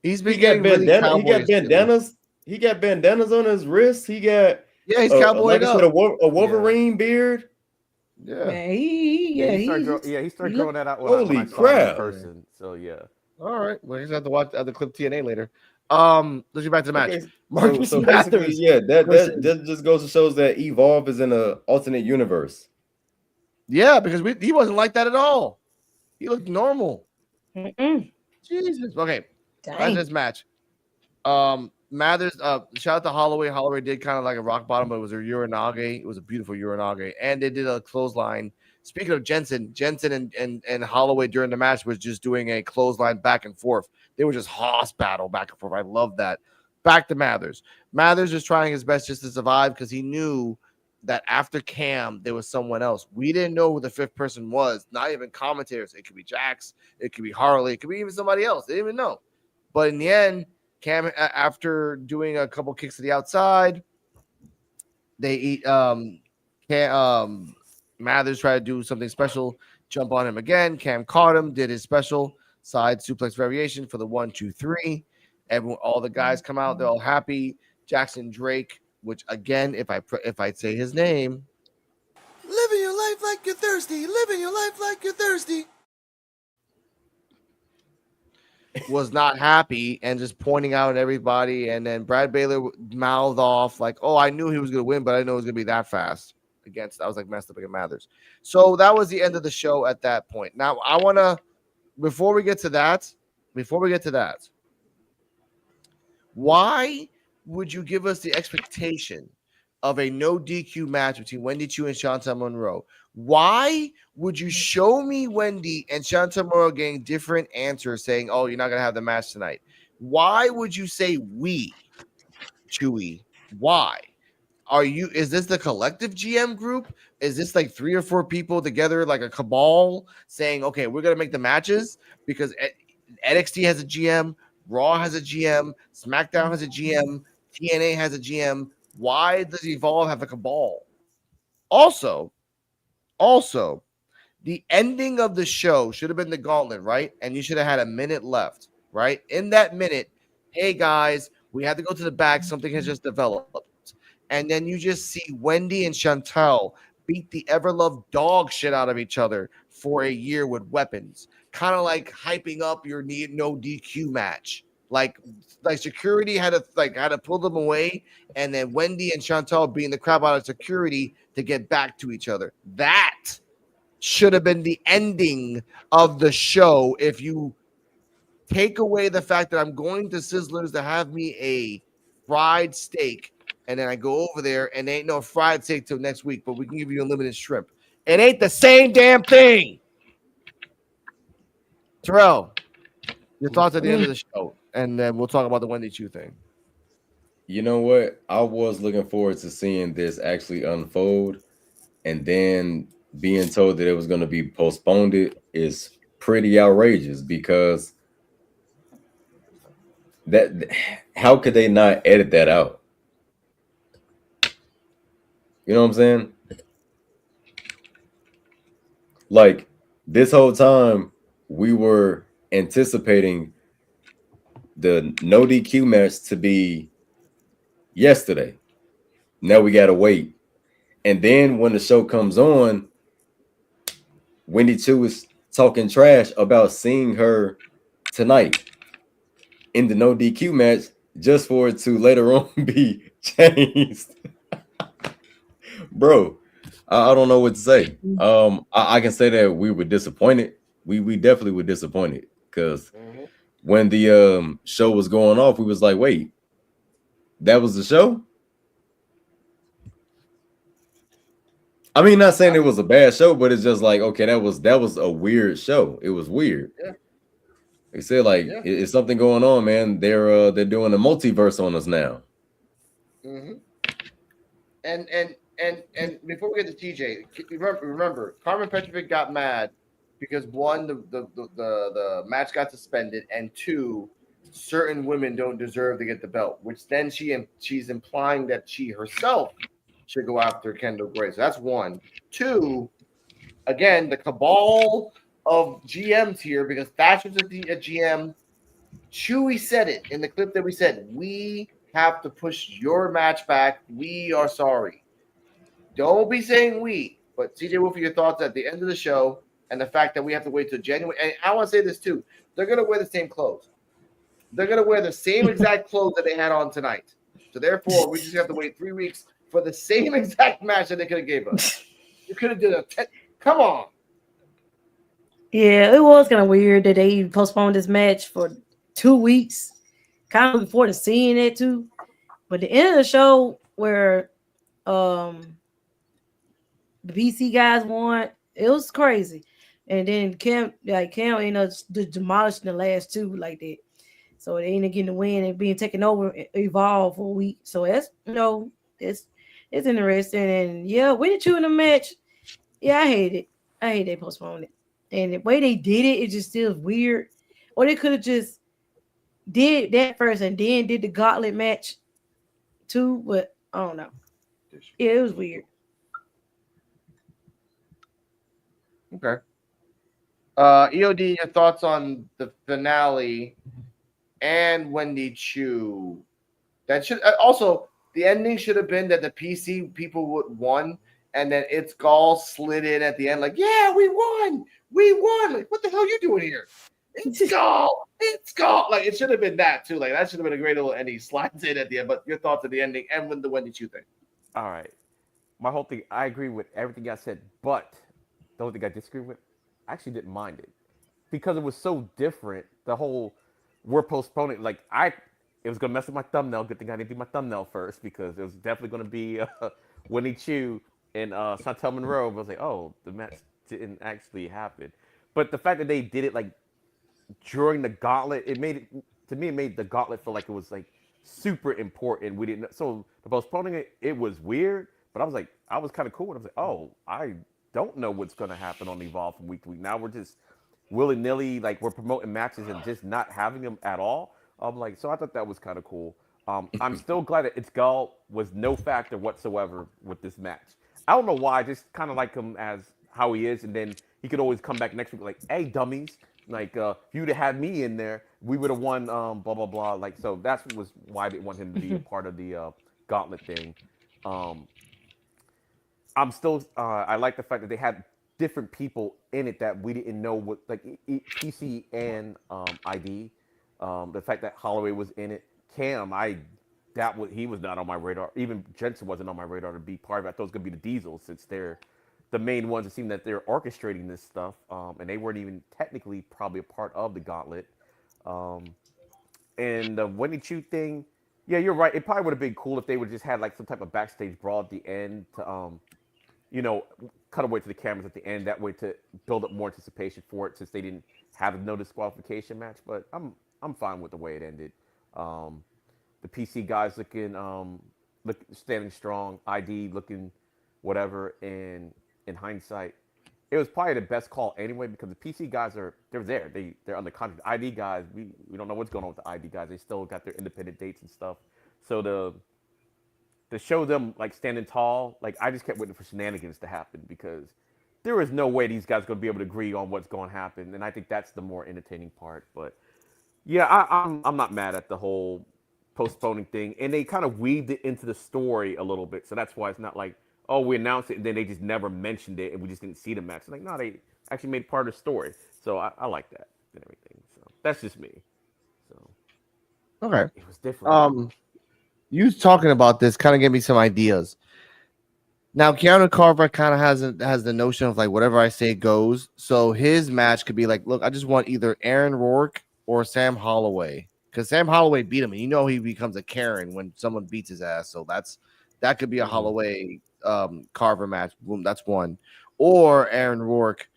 [SPEAKER 2] he's been
[SPEAKER 4] He got
[SPEAKER 2] getting really
[SPEAKER 4] bandana. He got
[SPEAKER 2] cowboyish lately.
[SPEAKER 4] bandanas. He got bandanas on his wrists. He got
[SPEAKER 2] Yeah, he's
[SPEAKER 4] like
[SPEAKER 2] cowboyed
[SPEAKER 4] I said,
[SPEAKER 2] up.
[SPEAKER 4] a Wolverine beard.
[SPEAKER 2] Yeah.
[SPEAKER 5] Man, he
[SPEAKER 3] started growing that out when
[SPEAKER 4] Holy
[SPEAKER 3] I saw him in
[SPEAKER 4] crap.
[SPEAKER 3] person. So yeah.
[SPEAKER 2] All right. Well, he's have to watch the clip TNA later. Let's get back to the match.
[SPEAKER 4] Okay,
[SPEAKER 2] Marcus
[SPEAKER 4] so basically,
[SPEAKER 2] Mathers
[SPEAKER 4] yeah, that
[SPEAKER 2] versus-
[SPEAKER 4] just goes to shows that Evolve is in an alternate universe.
[SPEAKER 2] Yeah, because he wasn't like that at all. He looked normal.
[SPEAKER 5] Mm-mm.
[SPEAKER 2] Jesus. Okay. Back to
[SPEAKER 5] Dang.
[SPEAKER 2] this match. Mathers, shout out to Holloway. Holloway did kind of like a rock bottom, but it was a Uranage. It was a beautiful Uranage. And they did a clothesline. Speaking of Jensen and Holloway during the match was just doing a clothesline back and forth. They were just hoss battle back and forth. I love that. Back to Mathers. Mathers is trying his best just to survive because he knew that after Cam, there was someone else. We didn't know who the fifth person was. Not even commentators. It could be Jax. It could be Harley. It could be even somebody else. They didn't even know. But in the end, Cam, after doing a couple kicks to the outside, they eat. Mathers tried to do something special, jump on him again. Cam caught him, did his special side suplex variation for the 1, 2, 3. Everyone, all the guys come out, they're all happy. Jackson Drake, which again, if I say his name, living your life like you're thirsty, living your life like you're thirsty, was not happy and just pointing out at everybody. And then Brad Baylor mouthed off like, "Oh, I knew he was going to win, but I didn't know it was going to be that fast." I was like messed up against Mathers. So that was the end of the show at that point. Now I want to, before we get to that, why would you give us the expectation of a no DQ match between Wendy Chu and Shanta Monroe? Why would you show me Wendy and Shanta Monroe getting different answers saying, "Oh, you're not going to have the match tonight"? Why would you say we, Chewy? Why? Is this the collective GM group? Is this like 3 or 4 people together, like a cabal saying, "Okay, we're going to make the matches"? Because NXT has a GM, Raw has a GM, SmackDown has a GM, TNA has a GM. Why does Evolve have a cabal? Also, the ending of the show should have been the Gauntlet, right? And you should have had a minute left, right? In that minute, hey guys, we have to go to the back. Something has just developed. And then you just see Wendy and Chantel beat the ever-loved dog shit out of each other for a year with weapons. Kind of like hyping up your no DQ match. Like security had to pull them away, and then Wendy and Chantel beating the crap out of security to get back to each other. That should have been the ending of the show. If you take away the fact that I'm going to Sizzlers to have me a fried steak, and then I go over there and there ain't no fried steak till next week, but we can give you unlimited shrimp. It ain't the same damn thing. Terrell, your thoughts at the end of the show, and then we'll talk about the Wendy Chu thing.
[SPEAKER 4] You know what? I was looking forward to seeing this actually unfold, and then being told that it was going to be postponed is pretty outrageous, because how could they not edit that out? You know what I'm saying? Like, this whole time we were anticipating the no DQ match to be yesterday. Now we gotta wait. And then when the show comes on, Wendy Chu is talking trash about seeing her tonight in the no DQ match, just for it to later on be changed. Bro, I don't know what to say. I can say that we were disappointed. We definitely were disappointed, because when the show was going off, we was like, wait, that was the show? I mean, not saying it was a bad show, but it's just like, okay, that was a weird show. It was weird.
[SPEAKER 2] Yeah.
[SPEAKER 4] They said, like, it's something going on, man. They're doing a multiverse on us now.
[SPEAKER 2] Mm-hmm. And before we get to TJ, remember, Carmen Petrovic got mad because 1, the match got suspended, and 2, certain women don't deserve to get the belt, which then she's implying that she herself should go after Kendall Gray. So that's one. Two, again, the cabal of GMs here, because Thatcher's a GM. Chewy said it in the clip that we said, we have to push your match back. We are sorry. Don't be saying we, but CJ Wolf, your thoughts at the end of the show and the fact that we have to wait till January. And I want to say this too. They're going to wear the same clothes. They're going to wear the same exact clothes that they had on tonight. So therefore, we just have to wait 3 weeks for the same exact match that they could have gave us. You could have did a come on.
[SPEAKER 5] Yeah, it was kind of weird that they postponed this match for 2 weeks. Kind of looking forward to seeing it too. But the end of the show where the PC guys won, it was crazy. And then Cam ended up demolishing the last two like that. So they ended up getting the win and being taken over, Evolve for a week. So that's it's interesting. And yeah, we did you in the match. Yeah, I hate it. I hate they postponed it. And the way they did it, it just still weird. Or they could have just did that first and then did the Gauntlet match too. But I don't know. Yeah, it was weird.
[SPEAKER 2] Okay. EOD, your thoughts on the finale and Wendy Chu? That should also the ending should have been that the PC people would won, and then It's Gall slid in at the end, like, yeah, we won. Like, what the hell are you doing here? It's Gall. Like, it should have been that too. Like, that should have been a great little ending. Slides in at the end. But your thoughts on the ending and when the Wendy Chu thing?
[SPEAKER 3] All right. My whole thing, I agree with everything I said, but the only thing I disagree with, I actually didn't mind it because it was so different. The whole we're postponing, like it was gonna mess with my thumbnail. Good thing I didn't do my thumbnail first because it was definitely gonna be Winnie Chu and Chantel Monroe. But I was like, oh, the match didn't actually happen. But the fact that they did it like during the Gauntlet, it made it to me. It made the Gauntlet feel like it was like super important. We didn't so the postponing it was weird, but I was like, I was kind of cool. And I was like, oh, I don't know what's going to happen on Evolve from week to week. Now we're just willy nilly, like we're promoting matches and just not having them at all. I'm like, so I thought that was kind of cool. I'm still glad that It's Gall was no factor whatsoever with this match. I don't know why. I just kind of like him as how he is, and then he could always come back next week like, hey, dummies, like if you'd have had me in there, we would have won. Blah blah blah. Like so, that's was why I didn't want him to be a part of the Gauntlet thing. I'm still. I like the fact that they had different people in it that we didn't know what, like PC and ID. The fact that Holloway was in it, Cam, he was not on my radar. Even Jensen wasn't on my radar to be part of it. I thought it was gonna be the Diesels since they're the main ones. It seemed that they're orchestrating this stuff, and they weren't even technically probably a part of the Gauntlet. And the Wendy Chu thing, yeah, you're right. It probably would have been cool if they would just had like some type of backstage brawl at the end to cut away to the cameras at the end. That way to build up more anticipation for it, since they didn't have no disqualification match. But I'm fine with the way it ended. The PC guys looking standing strong, ID looking whatever. And in hindsight, it was probably the best call anyway, because the PC guys they're there. They're under contract. ID guys, we don't know what's going on with the ID guys. They still got their independent dates and stuff. So to show them like standing tall, like I just kept waiting for shenanigans to happen, because there is no way these guys are going to be able to agree on what's going to happen, and I think that's the more entertaining part. But yeah, I'm not mad at the whole postponing thing, and they kind of weaved it into the story a little bit, so that's why it's not like, oh, we announced it and then they just never mentioned it and we just didn't see the match. Like, no, they actually made part of the story, so I like that and everything. So that's just me. So
[SPEAKER 2] okay,
[SPEAKER 3] it was different.
[SPEAKER 2] You talking about this kind of gave me some ideas. Now, Keanu Carver kind of has the notion of like whatever I say goes. So his match could be like, look, I just want either Aaron Rourke or Sam Holloway, because Sam Holloway beat him, and he becomes a Karen when someone beats his ass. So that could be a Holloway Carver match. Boom, that's one. Or Aaron Rourke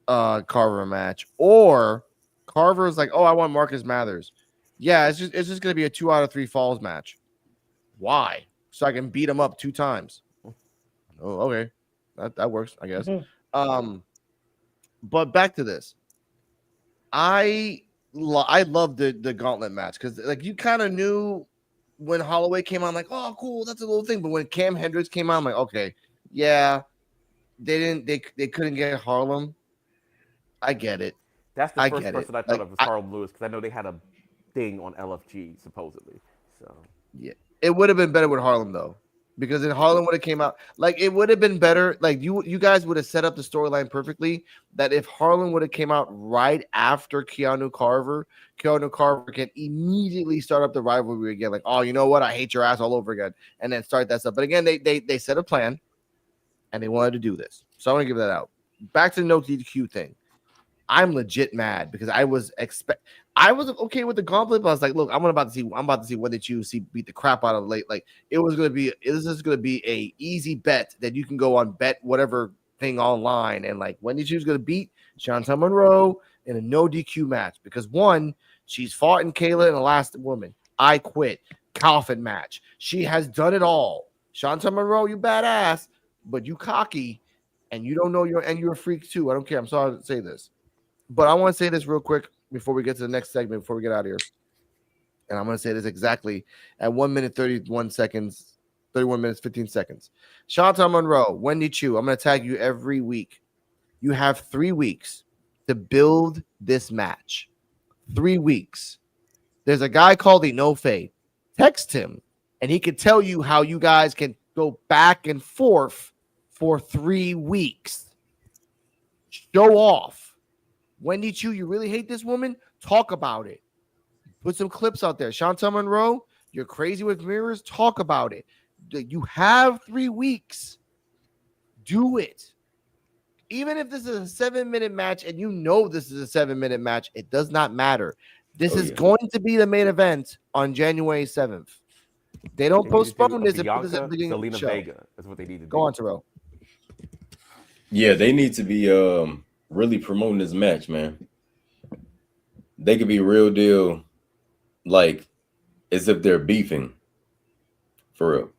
[SPEAKER 2] Carver match. Or Carver's like, oh, I want Marcus Mathers. Yeah, it's just gonna be a 2 out of 3 falls match. Why? So I can beat him up 2 times. Oh, okay. That works, I guess. But back to this. I love the Gauntlet match, because like you kind of knew when Holloway came out, I'm like, oh, cool, that's a little thing. But when Cam Hendricks came out, I'm like, okay, yeah, they couldn't get Harlem. I get it.
[SPEAKER 3] That's the
[SPEAKER 2] I
[SPEAKER 3] first
[SPEAKER 2] get it.
[SPEAKER 3] person I thought
[SPEAKER 2] Like,
[SPEAKER 3] of was Harlem Lewis because I know they had a thing on LFG supposedly. So
[SPEAKER 2] yeah, it would have been better with Harlem though, because in Harlem would have came out like it would have been better. Like you guys would have set up the storyline perfectly. That if Harlem would have came out right after Keanu Carver can immediately start up the rivalry again. Like, oh, you know what? I hate your ass all over again, and then start that stuff. But again, they set a plan, and they wanted to do this, so I want to give that out. Back to the no DQ thing. I'm legit mad because I was okay with the Gauntlet, but I was like, look, I'm about to see what did you see beat the crap out of late. Like this is gonna be a easy bet that you can go on bet whatever thing online, and like Wendy Chu's gonna beat Chantel Monroe in a no DQ match because one, she's fought in Kayla and the last woman. I quit. Coffin match. She has done it all. Chantel Monroe, you badass, but you cocky and you don't know you're a freak too. I don't care. I'm sorry to say this. But I want to say this real quick before we get to the next segment, before we get out of here. And I'm going to say this exactly at 1 minute, 31 seconds, 31 minutes, 15 seconds. Chantal Monroe, Wendy Chu, I'm going to tag you every week. You have 3 weeks to build this match. 3 weeks. There's a guy called Inofe. Text him, and he can tell you how you guys can go back and forth for 3 weeks. Show off. Wendy Chu, you really hate this woman? Talk about it. Put some clips out there. Chantel Monroe, you're crazy with mirrors? Talk about it. You have 3 weeks. Do it. Even if this is a 7-minute match and you know this is a 7-minute match, it does not matter. This is going to be the main event on January 7th. They don't postpone this.
[SPEAKER 3] Bianca,
[SPEAKER 2] Selena
[SPEAKER 3] Vega. That's what they need to do.
[SPEAKER 2] Go on, Terrell.
[SPEAKER 4] Yeah, they need to be really promoting this match, man. They could be real deal, like as if they're beefing for real.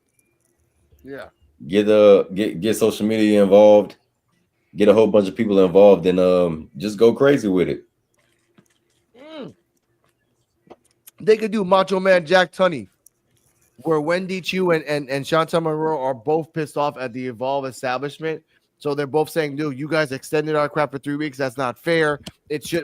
[SPEAKER 2] Yeah.
[SPEAKER 4] Get social media involved, get a whole bunch of people involved, and just go crazy with it.
[SPEAKER 2] They could do Macho Man Jack Tunney, where Wendy Chu and Chantel Monroe are both pissed off at the Evolve establishment. So they're both saying, dude, you guys extended our crap for 3 weeks. That's not fair.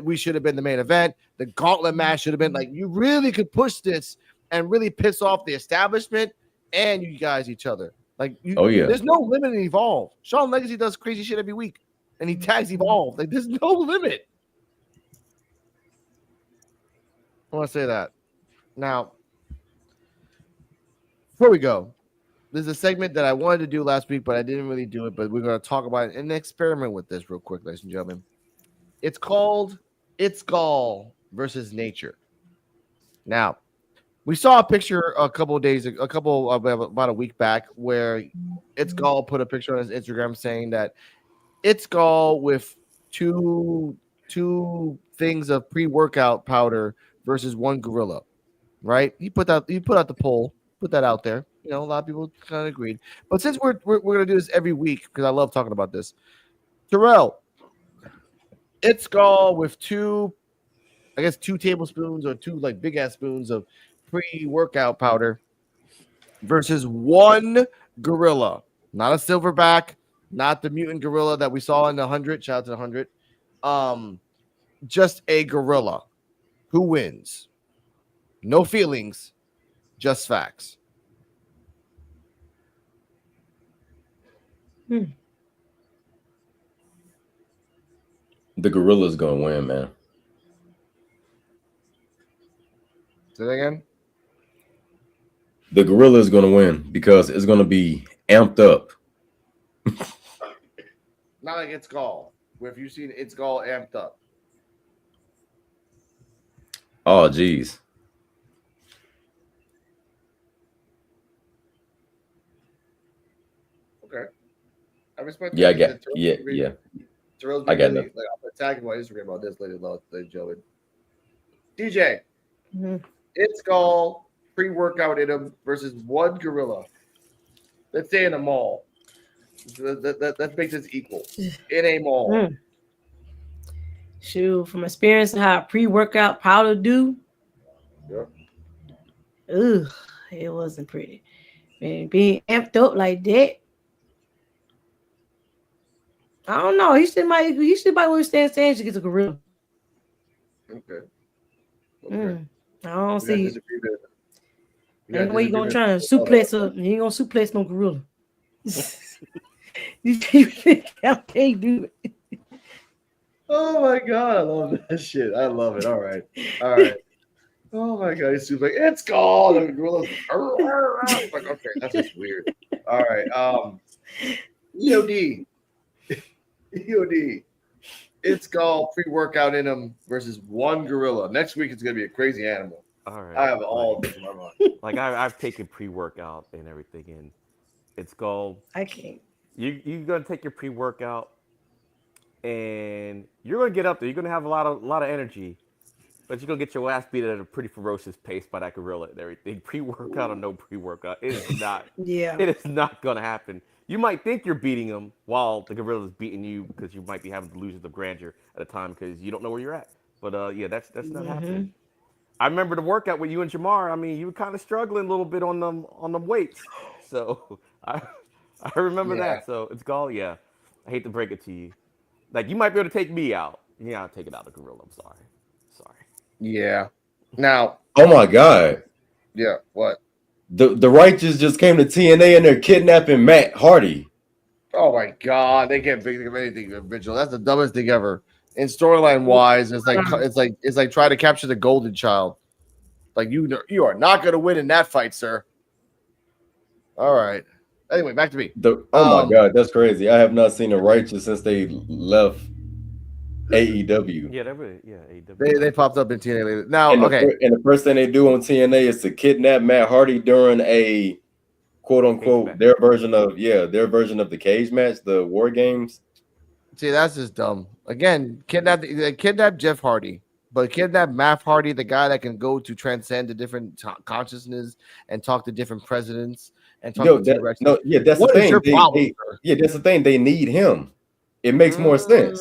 [SPEAKER 2] We should have been the main event. The Gauntlet match should have been like, you really could push this and really piss off the establishment and you guys each other. Like, there's no limit in Evolve. Shawn Legacy does crazy shit every week and he tags Evolve. Like, there's no limit. I want to say that. Now, before we go, there's a segment that I wanted to do last week, but I didn't really do it. But we're going to talk about it and experiment with this real quick, ladies and gentlemen. It's called It's Gall versus Nature. Now, we saw a picture about a week back where It's Gall put a picture on his Instagram saying that It's Gall with two things of pre-workout powder versus one gorilla, right? He put out the poll, put that out there. You know, a lot of people kind of agreed. But since we're gonna do this every week because I love talking about this, Terrell, It's Gall with two tablespoons or 2 like big ass spoons of pre-workout powder versus one gorilla, not a silverback, not the mutant gorilla that we saw in the 100. Shout out to the 100. Just a gorilla. Who wins? No feelings, just facts.
[SPEAKER 4] The gorilla's gonna win, man.
[SPEAKER 2] Say that again.
[SPEAKER 4] The gorilla's gonna win because it's gonna be amped up.
[SPEAKER 2] Not like It's Gall, where if you've seen It's Gall amped up.
[SPEAKER 4] Oh, geez.
[SPEAKER 2] Okay. I respect.
[SPEAKER 4] Yeah, I got. Yeah.
[SPEAKER 2] Terrell's
[SPEAKER 4] I got
[SPEAKER 2] really,
[SPEAKER 4] that.
[SPEAKER 2] like, I'm attacking my Instagram about this later, ladies and gentlemen. DJ, It's Gall pre-workout item versus one gorilla. Let's say in a mall. That makes it equal. In a mall.
[SPEAKER 5] Shoot, from experience how pre-workout powder do.
[SPEAKER 2] Yep.
[SPEAKER 5] Ugh, it wasn't pretty. And being amped up like that, I don't know. He should might understand stand to get a gorilla.
[SPEAKER 2] Okay.
[SPEAKER 5] I don't
[SPEAKER 2] We got
[SPEAKER 5] see it.
[SPEAKER 2] disagreement. We
[SPEAKER 5] Ain't
[SPEAKER 2] got
[SPEAKER 5] no way you gonna
[SPEAKER 2] disagreement.
[SPEAKER 5] try to suplex up. You ain't gonna suplex no gorilla. You think I can't do it.
[SPEAKER 2] Oh my god, I love that shit. I love it. All right. All right. Oh my god, he's super like, it's gone. And the gorilla's like, okay, that's just weird. All right. EOD. EOD. It's called pre-workout in him versus one gorilla. Next week it's gonna be a crazy animal.
[SPEAKER 3] All right.
[SPEAKER 2] I have all of this in my mind.
[SPEAKER 3] Like I've taken pre-workout and everything, and it's called.
[SPEAKER 5] I can't.
[SPEAKER 3] You're gonna take your pre-workout, and you're gonna get up there. You're gonna have a lot of energy, but you're gonna get your ass beat at a pretty ferocious pace by that gorilla and everything. Pre-workout or no pre-workout, it is not.
[SPEAKER 5] Yeah.
[SPEAKER 3] It is not gonna happen. You might think you're beating him while the gorilla's beating you because you might be having delusions of grandeur at a time because you don't know where you're at. But yeah, that's not happening. I remember the workout with you and Jamar. I mean, you were kind of struggling a little bit on them weights. So I remember that. So it's called, yeah. I hate to break it to you. Like, you might be able to take me out. Yeah, I'll take it out of the gorilla. I'm sorry.
[SPEAKER 2] Yeah. Now,
[SPEAKER 4] Oh my God.
[SPEAKER 2] yeah, what?
[SPEAKER 4] The righteous just came to TNA and they're kidnapping Matt Hardy.
[SPEAKER 2] Oh my god, they can't think of anything original. That's the dumbest thing ever. In storyline wise, it's like trying to capture the golden child. Like you are not gonna win in that fight, sir. All right. Anyway, back to me.
[SPEAKER 4] Oh my God, that's crazy. I have not seen the righteous since they left AEW.
[SPEAKER 3] Yeah, AEW.
[SPEAKER 2] They popped up in TNA later. Now,
[SPEAKER 4] And
[SPEAKER 2] okay.
[SPEAKER 4] And the first thing they do on TNA is to kidnap Matt Hardy during a quote unquote their version of the cage match, the War Games.
[SPEAKER 2] See, that's just dumb. Again, kidnap Jeff Hardy, but kidnap Matt Hardy, the guy that can go to transcend the different consciousness and talk to different presidents and talk to
[SPEAKER 4] that's
[SPEAKER 2] what
[SPEAKER 4] the
[SPEAKER 2] is
[SPEAKER 4] thing.
[SPEAKER 2] your problem,
[SPEAKER 4] That's the thing. They need him. It makes more sense.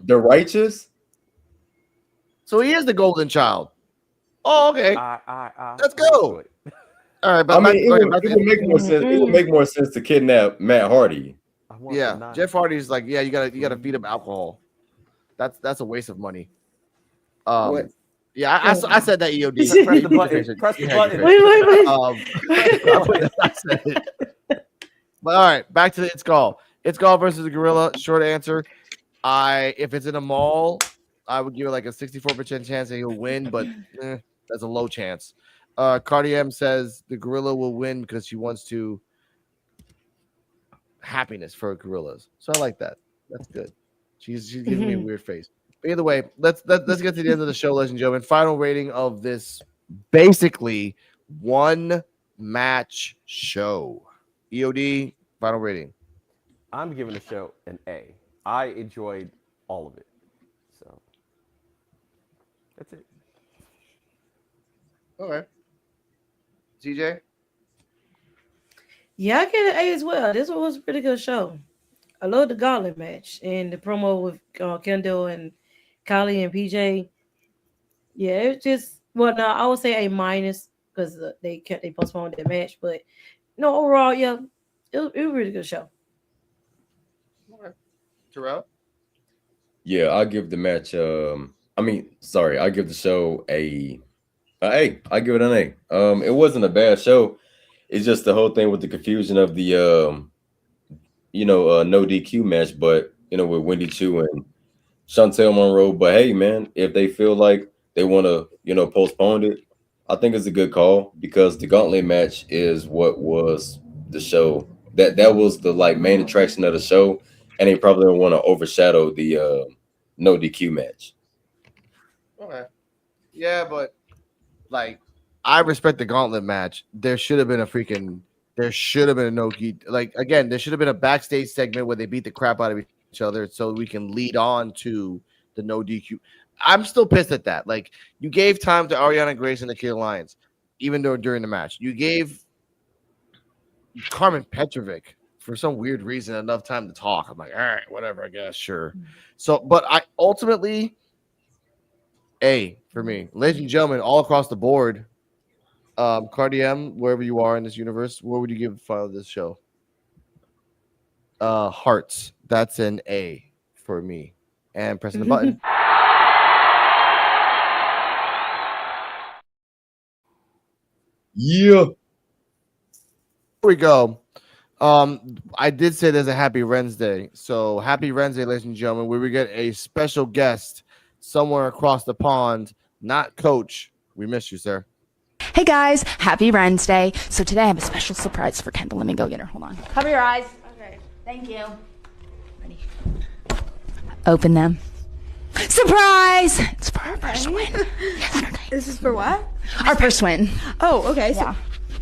[SPEAKER 4] The righteous.
[SPEAKER 2] So he is the golden child. Oh, okay. Let's go. All right, but
[SPEAKER 4] I mean, it would make more sense. It would make more sense to kidnap Matt Hardy.
[SPEAKER 2] Yeah, Jeff Hardy's like, yeah, you gotta feed him alcohol. That's a waste of money.
[SPEAKER 4] What?
[SPEAKER 2] Yeah, I said that EOD.
[SPEAKER 3] Press the button. Press the button.
[SPEAKER 5] Wait.
[SPEAKER 2] I said it. But all right, back to the It's Gall. It's Gall versus the Gorilla. Short answer. If it's in a mall, I would give it like a 64% chance that he'll win, but that's a low chance. Cardi says the Gorilla will win because she wants to happiness for gorillas. So I like that. That's good. She's giving me a weird face. But either way, let's get to the end of the show, ladies and gentlemen. Final rating of this basically one match show. EOD, final rating.
[SPEAKER 3] I'm giving the show an A. I enjoyed all of it. So that's it.
[SPEAKER 2] Okay. CJ?
[SPEAKER 5] Yeah, I get an A as well. This one was a pretty good show. I love the Gauntlet match and the promo with Kendall and Kylie and PJ. Yeah, it's just I would say A minus because they postponed that match, but no, overall, yeah, it was a really good show.
[SPEAKER 2] Okay. Terrell?
[SPEAKER 4] Yeah, I'll give the match. I give the show a A. I give it an A. It wasn't a bad show. It's just the whole thing with the confusion of the no DQ match, but with Wendy Chu and Chantel Monroe. But hey, man, if they feel like they want to postpone it, I think it's a good call because the Gauntlet match is what was the show. That was the main attraction of the show, and they probably don't want to overshadow the no DQ match.
[SPEAKER 2] Okay. Yeah, but I respect the Gauntlet match. There should have been a no key. Again, there should have been a backstage segment where they beat the crap out of each other so we can lead on to the no DQ. I'm still pissed at that. You gave time to Ariana Grace and the Kid Alliance, even though during the match. You gave Carmen Petrovic, for some weird reason, enough time to talk. I'm like, all right, whatever, I guess, sure. So, but I ultimately, A for me. Ladies and gentlemen, all across the board, Cardi wherever you are in this universe, what would you give follow this show? Hearts. That's an A for me. And pressing the button.
[SPEAKER 4] Yeah.
[SPEAKER 2] Here we go. I did say there's a Happy Wednesday. So happy Wednesday, ladies and gentlemen, where we get a special guest somewhere across the pond, not Coach. We miss you, sir.
[SPEAKER 11] Hey guys, happy Wednesday. So today I have a special surprise for Kendall. Let me go get her. Hold on. Cover your eyes.
[SPEAKER 7] Okay.
[SPEAKER 11] Thank you. Ready? Open them. Surprise! It's for our first win.
[SPEAKER 7] This is for what?
[SPEAKER 11] Our first win.
[SPEAKER 7] Oh, okay. So
[SPEAKER 11] Yeah.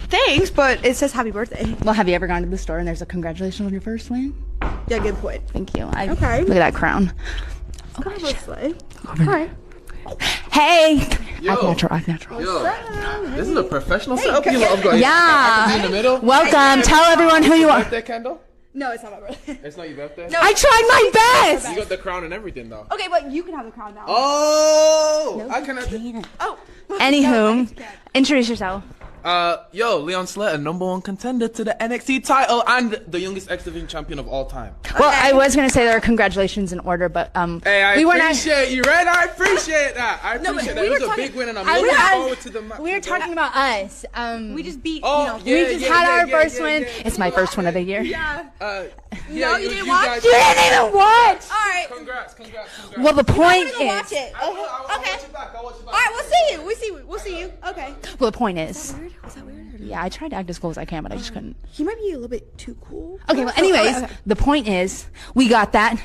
[SPEAKER 7] thanks, but it says happy birthday.
[SPEAKER 11] Well, have you ever gone to the store and there's a congratulations on your first win?
[SPEAKER 7] Yeah, good point.
[SPEAKER 11] Thank you.
[SPEAKER 7] Okay.
[SPEAKER 11] Look at that crown.
[SPEAKER 7] Come on, let's play. All right.
[SPEAKER 11] Hey!
[SPEAKER 12] Yo.
[SPEAKER 11] Act natural.
[SPEAKER 12] Yo, this is a professional setup. You know, I'm going
[SPEAKER 11] Yeah.
[SPEAKER 12] in the middle.
[SPEAKER 11] Welcome. Tell everyone who you are.
[SPEAKER 12] Birthday candle?
[SPEAKER 7] No, it's not my birthday.
[SPEAKER 12] It's not your birthday.
[SPEAKER 7] No.
[SPEAKER 11] I tried my best!
[SPEAKER 12] You got the crown and everything though.
[SPEAKER 7] Okay, but you can have the crown now.
[SPEAKER 12] Oh, I cannot.
[SPEAKER 7] Oh.
[SPEAKER 11] Anywho, introduce yourself.
[SPEAKER 12] Yo, Leon Slater, #1 contender to the NXT title and the youngest X Division champion of all time.
[SPEAKER 11] Well, I was gonna say there are congratulations in order, but
[SPEAKER 12] Hey, I
[SPEAKER 11] we weren't
[SPEAKER 12] appreciate you, Red. I appreciate that. I
[SPEAKER 7] No, but
[SPEAKER 12] appreciate that.
[SPEAKER 7] we
[SPEAKER 12] It was
[SPEAKER 7] were
[SPEAKER 12] a
[SPEAKER 7] talking-
[SPEAKER 12] big win, and I'm
[SPEAKER 11] I
[SPEAKER 12] looking
[SPEAKER 11] was-
[SPEAKER 12] forward to the match.
[SPEAKER 11] we were talking about us.
[SPEAKER 7] We just beat,
[SPEAKER 12] Oh,
[SPEAKER 7] you know.
[SPEAKER 12] yeah,
[SPEAKER 11] We just
[SPEAKER 12] yeah,
[SPEAKER 11] had
[SPEAKER 12] yeah,
[SPEAKER 11] our
[SPEAKER 12] yeah,
[SPEAKER 11] first
[SPEAKER 12] yeah,
[SPEAKER 11] win.
[SPEAKER 12] yeah,
[SPEAKER 11] It's my first one of the year.
[SPEAKER 7] Yeah.
[SPEAKER 12] Yeah,
[SPEAKER 7] you didn't watch?
[SPEAKER 12] guys-
[SPEAKER 11] You didn't even watch.
[SPEAKER 7] All right.
[SPEAKER 12] Congrats.
[SPEAKER 11] Well, the point
[SPEAKER 7] I'm gonna watch
[SPEAKER 11] is.
[SPEAKER 7] it.
[SPEAKER 12] I'll
[SPEAKER 7] Okay.
[SPEAKER 12] watch it back. I'll watch it back.
[SPEAKER 7] All right, we'll see you. We'll see you. Okay.
[SPEAKER 11] Well, the point is.
[SPEAKER 7] Was that weird?
[SPEAKER 11] Yeah, I tried to act as cool as I can, but I just couldn't.
[SPEAKER 7] He might be a little bit too cool.
[SPEAKER 11] Okay. Well, anyways, the point is, we got that.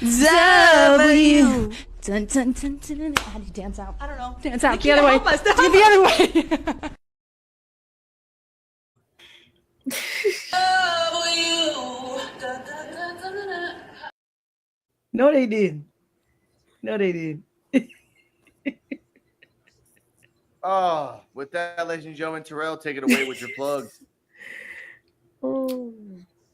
[SPEAKER 11] W. Dun, dun, dun, dun, dun. How do you dance out?
[SPEAKER 7] I don't know.
[SPEAKER 11] Dance out.
[SPEAKER 7] You
[SPEAKER 11] The
[SPEAKER 7] can't
[SPEAKER 11] other way.
[SPEAKER 7] help us.
[SPEAKER 11] Do it the other way.
[SPEAKER 5] No, they didn't. No, they didn't.
[SPEAKER 2] With that, ladies and gentlemen, Terrell, take it away with your plugs.
[SPEAKER 5] Oh.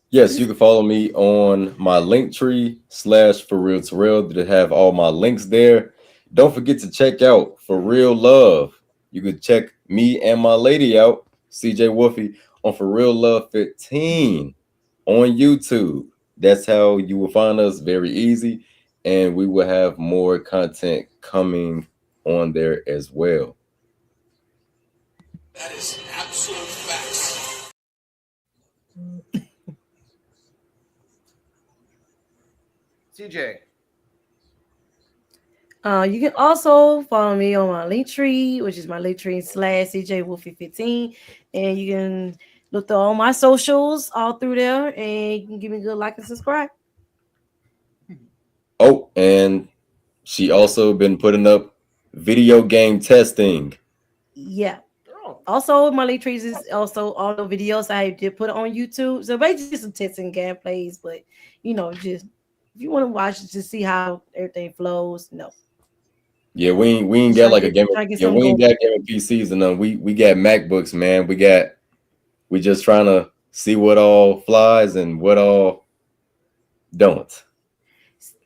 [SPEAKER 4] Yes, you can follow me on my Linktree /ForRealTerrell to have all my links there. Don't forget to check out For Real Love. You can check me and my lady out, CJ Wolfie, on For Real Love 15 on YouTube. That's how you will find us, very easy. And we will have more content coming on there as well.
[SPEAKER 8] That is absolute facts.
[SPEAKER 2] CJ.
[SPEAKER 5] You can also follow me on my Linktree, which is my Linktree /CJ Wolfie 15, and you can look through all my socials all through there, and you can give me a good like and subscribe.
[SPEAKER 4] Oh, and she also been putting up video game testing.
[SPEAKER 5] Yeah. Also, my Linktrees is also all the videos I did put on YouTube. So basically some testing gameplays, but you know, just if you want to watch it to see how everything flows, no.
[SPEAKER 4] Yeah, we ain't got like a game. Yeah, we ain't got gaming PCs and we got MacBooks, man. We just trying to see what all flies and what all don't.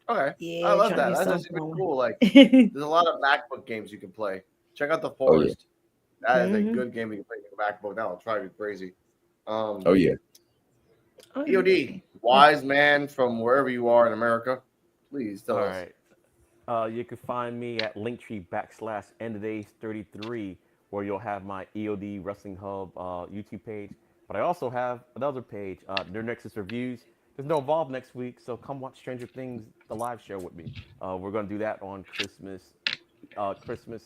[SPEAKER 2] Okay.
[SPEAKER 5] Yeah,
[SPEAKER 2] I love that.
[SPEAKER 5] trying to
[SPEAKER 2] That's
[SPEAKER 5] do
[SPEAKER 2] actually pretty
[SPEAKER 5] something.
[SPEAKER 2] cool. Like, there's a lot of MacBook games you can play. Check out The Forest. That is a good game you can play on the MacBook. That'll drive you crazy.
[SPEAKER 4] Oh yeah.
[SPEAKER 2] P.U.W.F, wise man from wherever you are in America, please tell us.
[SPEAKER 3] All right. You can find me at Linktree /EndOfDays33, where you'll have my EOD Wrestling Hub YouTube page. But I also have another page, Their Nexus Reviews. There's no Evolve next week, so come watch Stranger Things, the live show with me. We're going to do that on Christmas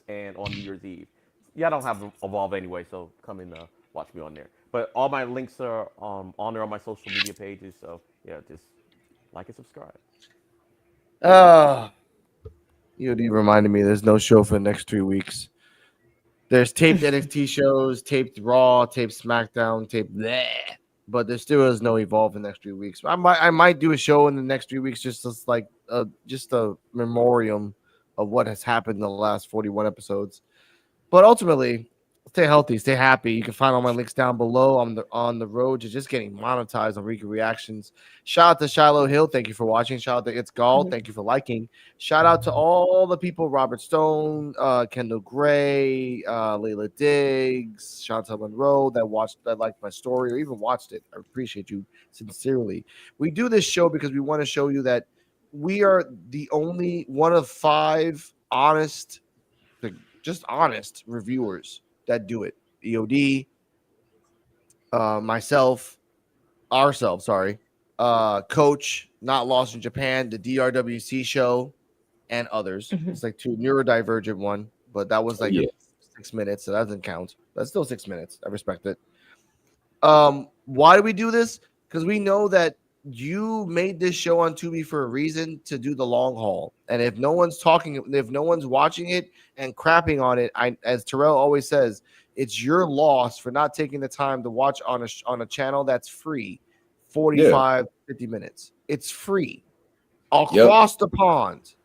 [SPEAKER 3] and on New Year's Eve. Yeah, I don't have Evolve anyway, so come and watch me on there. But all my links are on there on my social media pages, so yeah, just like and subscribe.
[SPEAKER 2] EOD reminded me there's no show for the next 3 weeks. There's taped NXT shows, taped Raw, taped SmackDown, taped bleh, but there still is no Evolve in the next 3 weeks. I might do a show in the next 3 weeks, just as like just a memoriam of what has happened in the last 41 episodes. But ultimately, Stay healthy, stay happy. You can find all my links down below. I'm on the road to just getting monetized on Rico Reactions. Shout out to Shiloh Hill. Thank you for watching. Shout out to It's Gall. Thank you for liking. Shout out to all the people, Robert Stone, Kendall Gray, Layla Diggs, Chantel Monroe that liked my story or even watched it. I appreciate you sincerely. We do this show because we want to show you that we are the only one of 5 honest, just honest reviewers that do it. EOD, myself, ourselves, sorry, Coach, Not Lost in Japan, the DRWC show, and others. It's like 2 neurodivergent one, but that was like 6 minutes, so that doesn't count. That's still 6 minutes. I respect it. Why do we do this? Because we know that you made this show on Tubi for a reason, to do the long haul. And if no one's talking, if no one's watching it and crapping on it, as Terrell always says, it's your loss for not taking the time to watch on a channel that's free, 45, 50 minutes. It's free across the pond.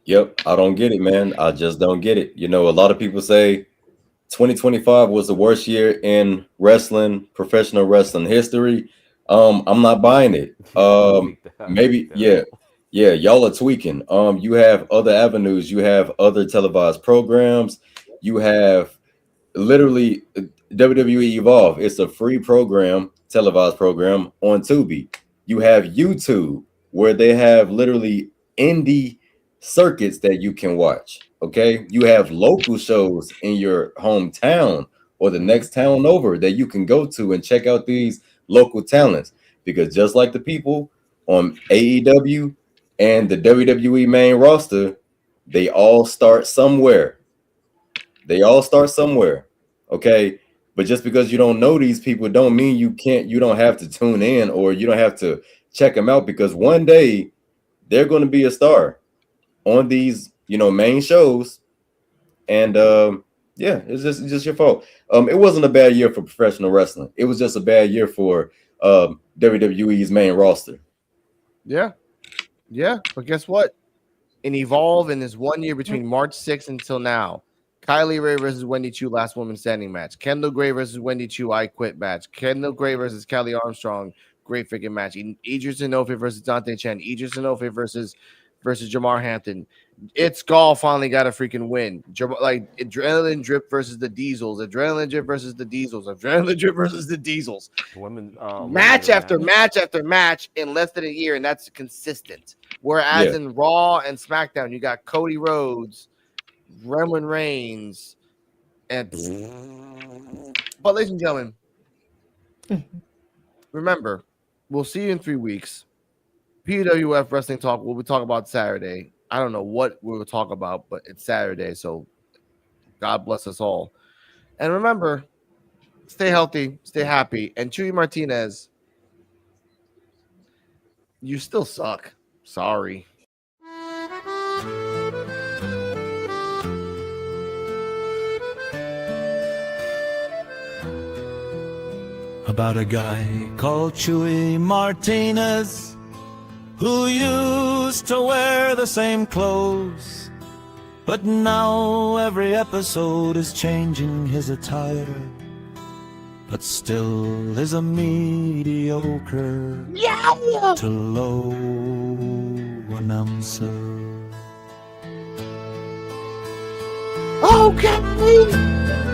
[SPEAKER 4] Yep, I don't get it, man. I just don't get it. You know, a lot of people say 2025 was the worst year in wrestling, professional wrestling history. I'm not buying it. Maybe, yeah, y'all are tweaking. You have other avenues. You have other televised programs. You have literally WWE Evolve. It's a free program, televised program on Tubi. You have YouTube, where they have literally indie circuits that you can watch. Okay, you have local shows in your hometown or the next town over that you can go to and check out these local talents, because just like the people on AEW and the WWE main roster, they all start somewhere. Okay, but just because you don't know these people don't mean you don't have to tune in, or you don't have to check them out, because one day they're going to be a star on these, main shows. And it's just your fault. It wasn't a bad year for professional wrestling. It was just a bad year for WWE's main roster.
[SPEAKER 2] Yeah. But guess what? In Evolve, in this 1 year between March 6th until now, Kylie Ray versus Wendy Chu, last woman standing match. Kendall Gray versus Wendy Chu, I quit match. Kendall Gray versus Kelly Armstrong, great freaking match. Idris Inoue versus Dante Chen. Idris Inoue versus Jamar Hampton. It's Gall finally got a freaking win. Like Adrenaline Drip versus the Diesels. Adrenaline Drip versus the Diesels. Adrenaline Drip versus the Diesels.
[SPEAKER 3] Women,
[SPEAKER 2] match after match after match in less than a year, and that's consistent. Whereas in Raw and SmackDown, you got Cody Rhodes, Roman Reigns, and but ladies and gentlemen, remember, we'll see you in 3 weeks. P.U.W.F Wrestling Talk. We'll be talking about Saturday. I don't know what we'll talk about, but it's Saturday, so God bless us all. And remember, stay healthy, stay happy. And Chuy Martinez, you still suck. Sorry.
[SPEAKER 13] About a guy called Chuy Martinez, who used to wear the same clothes, but now every episode is changing his attire, but still is a mediocre to low announcer.
[SPEAKER 2] Okay.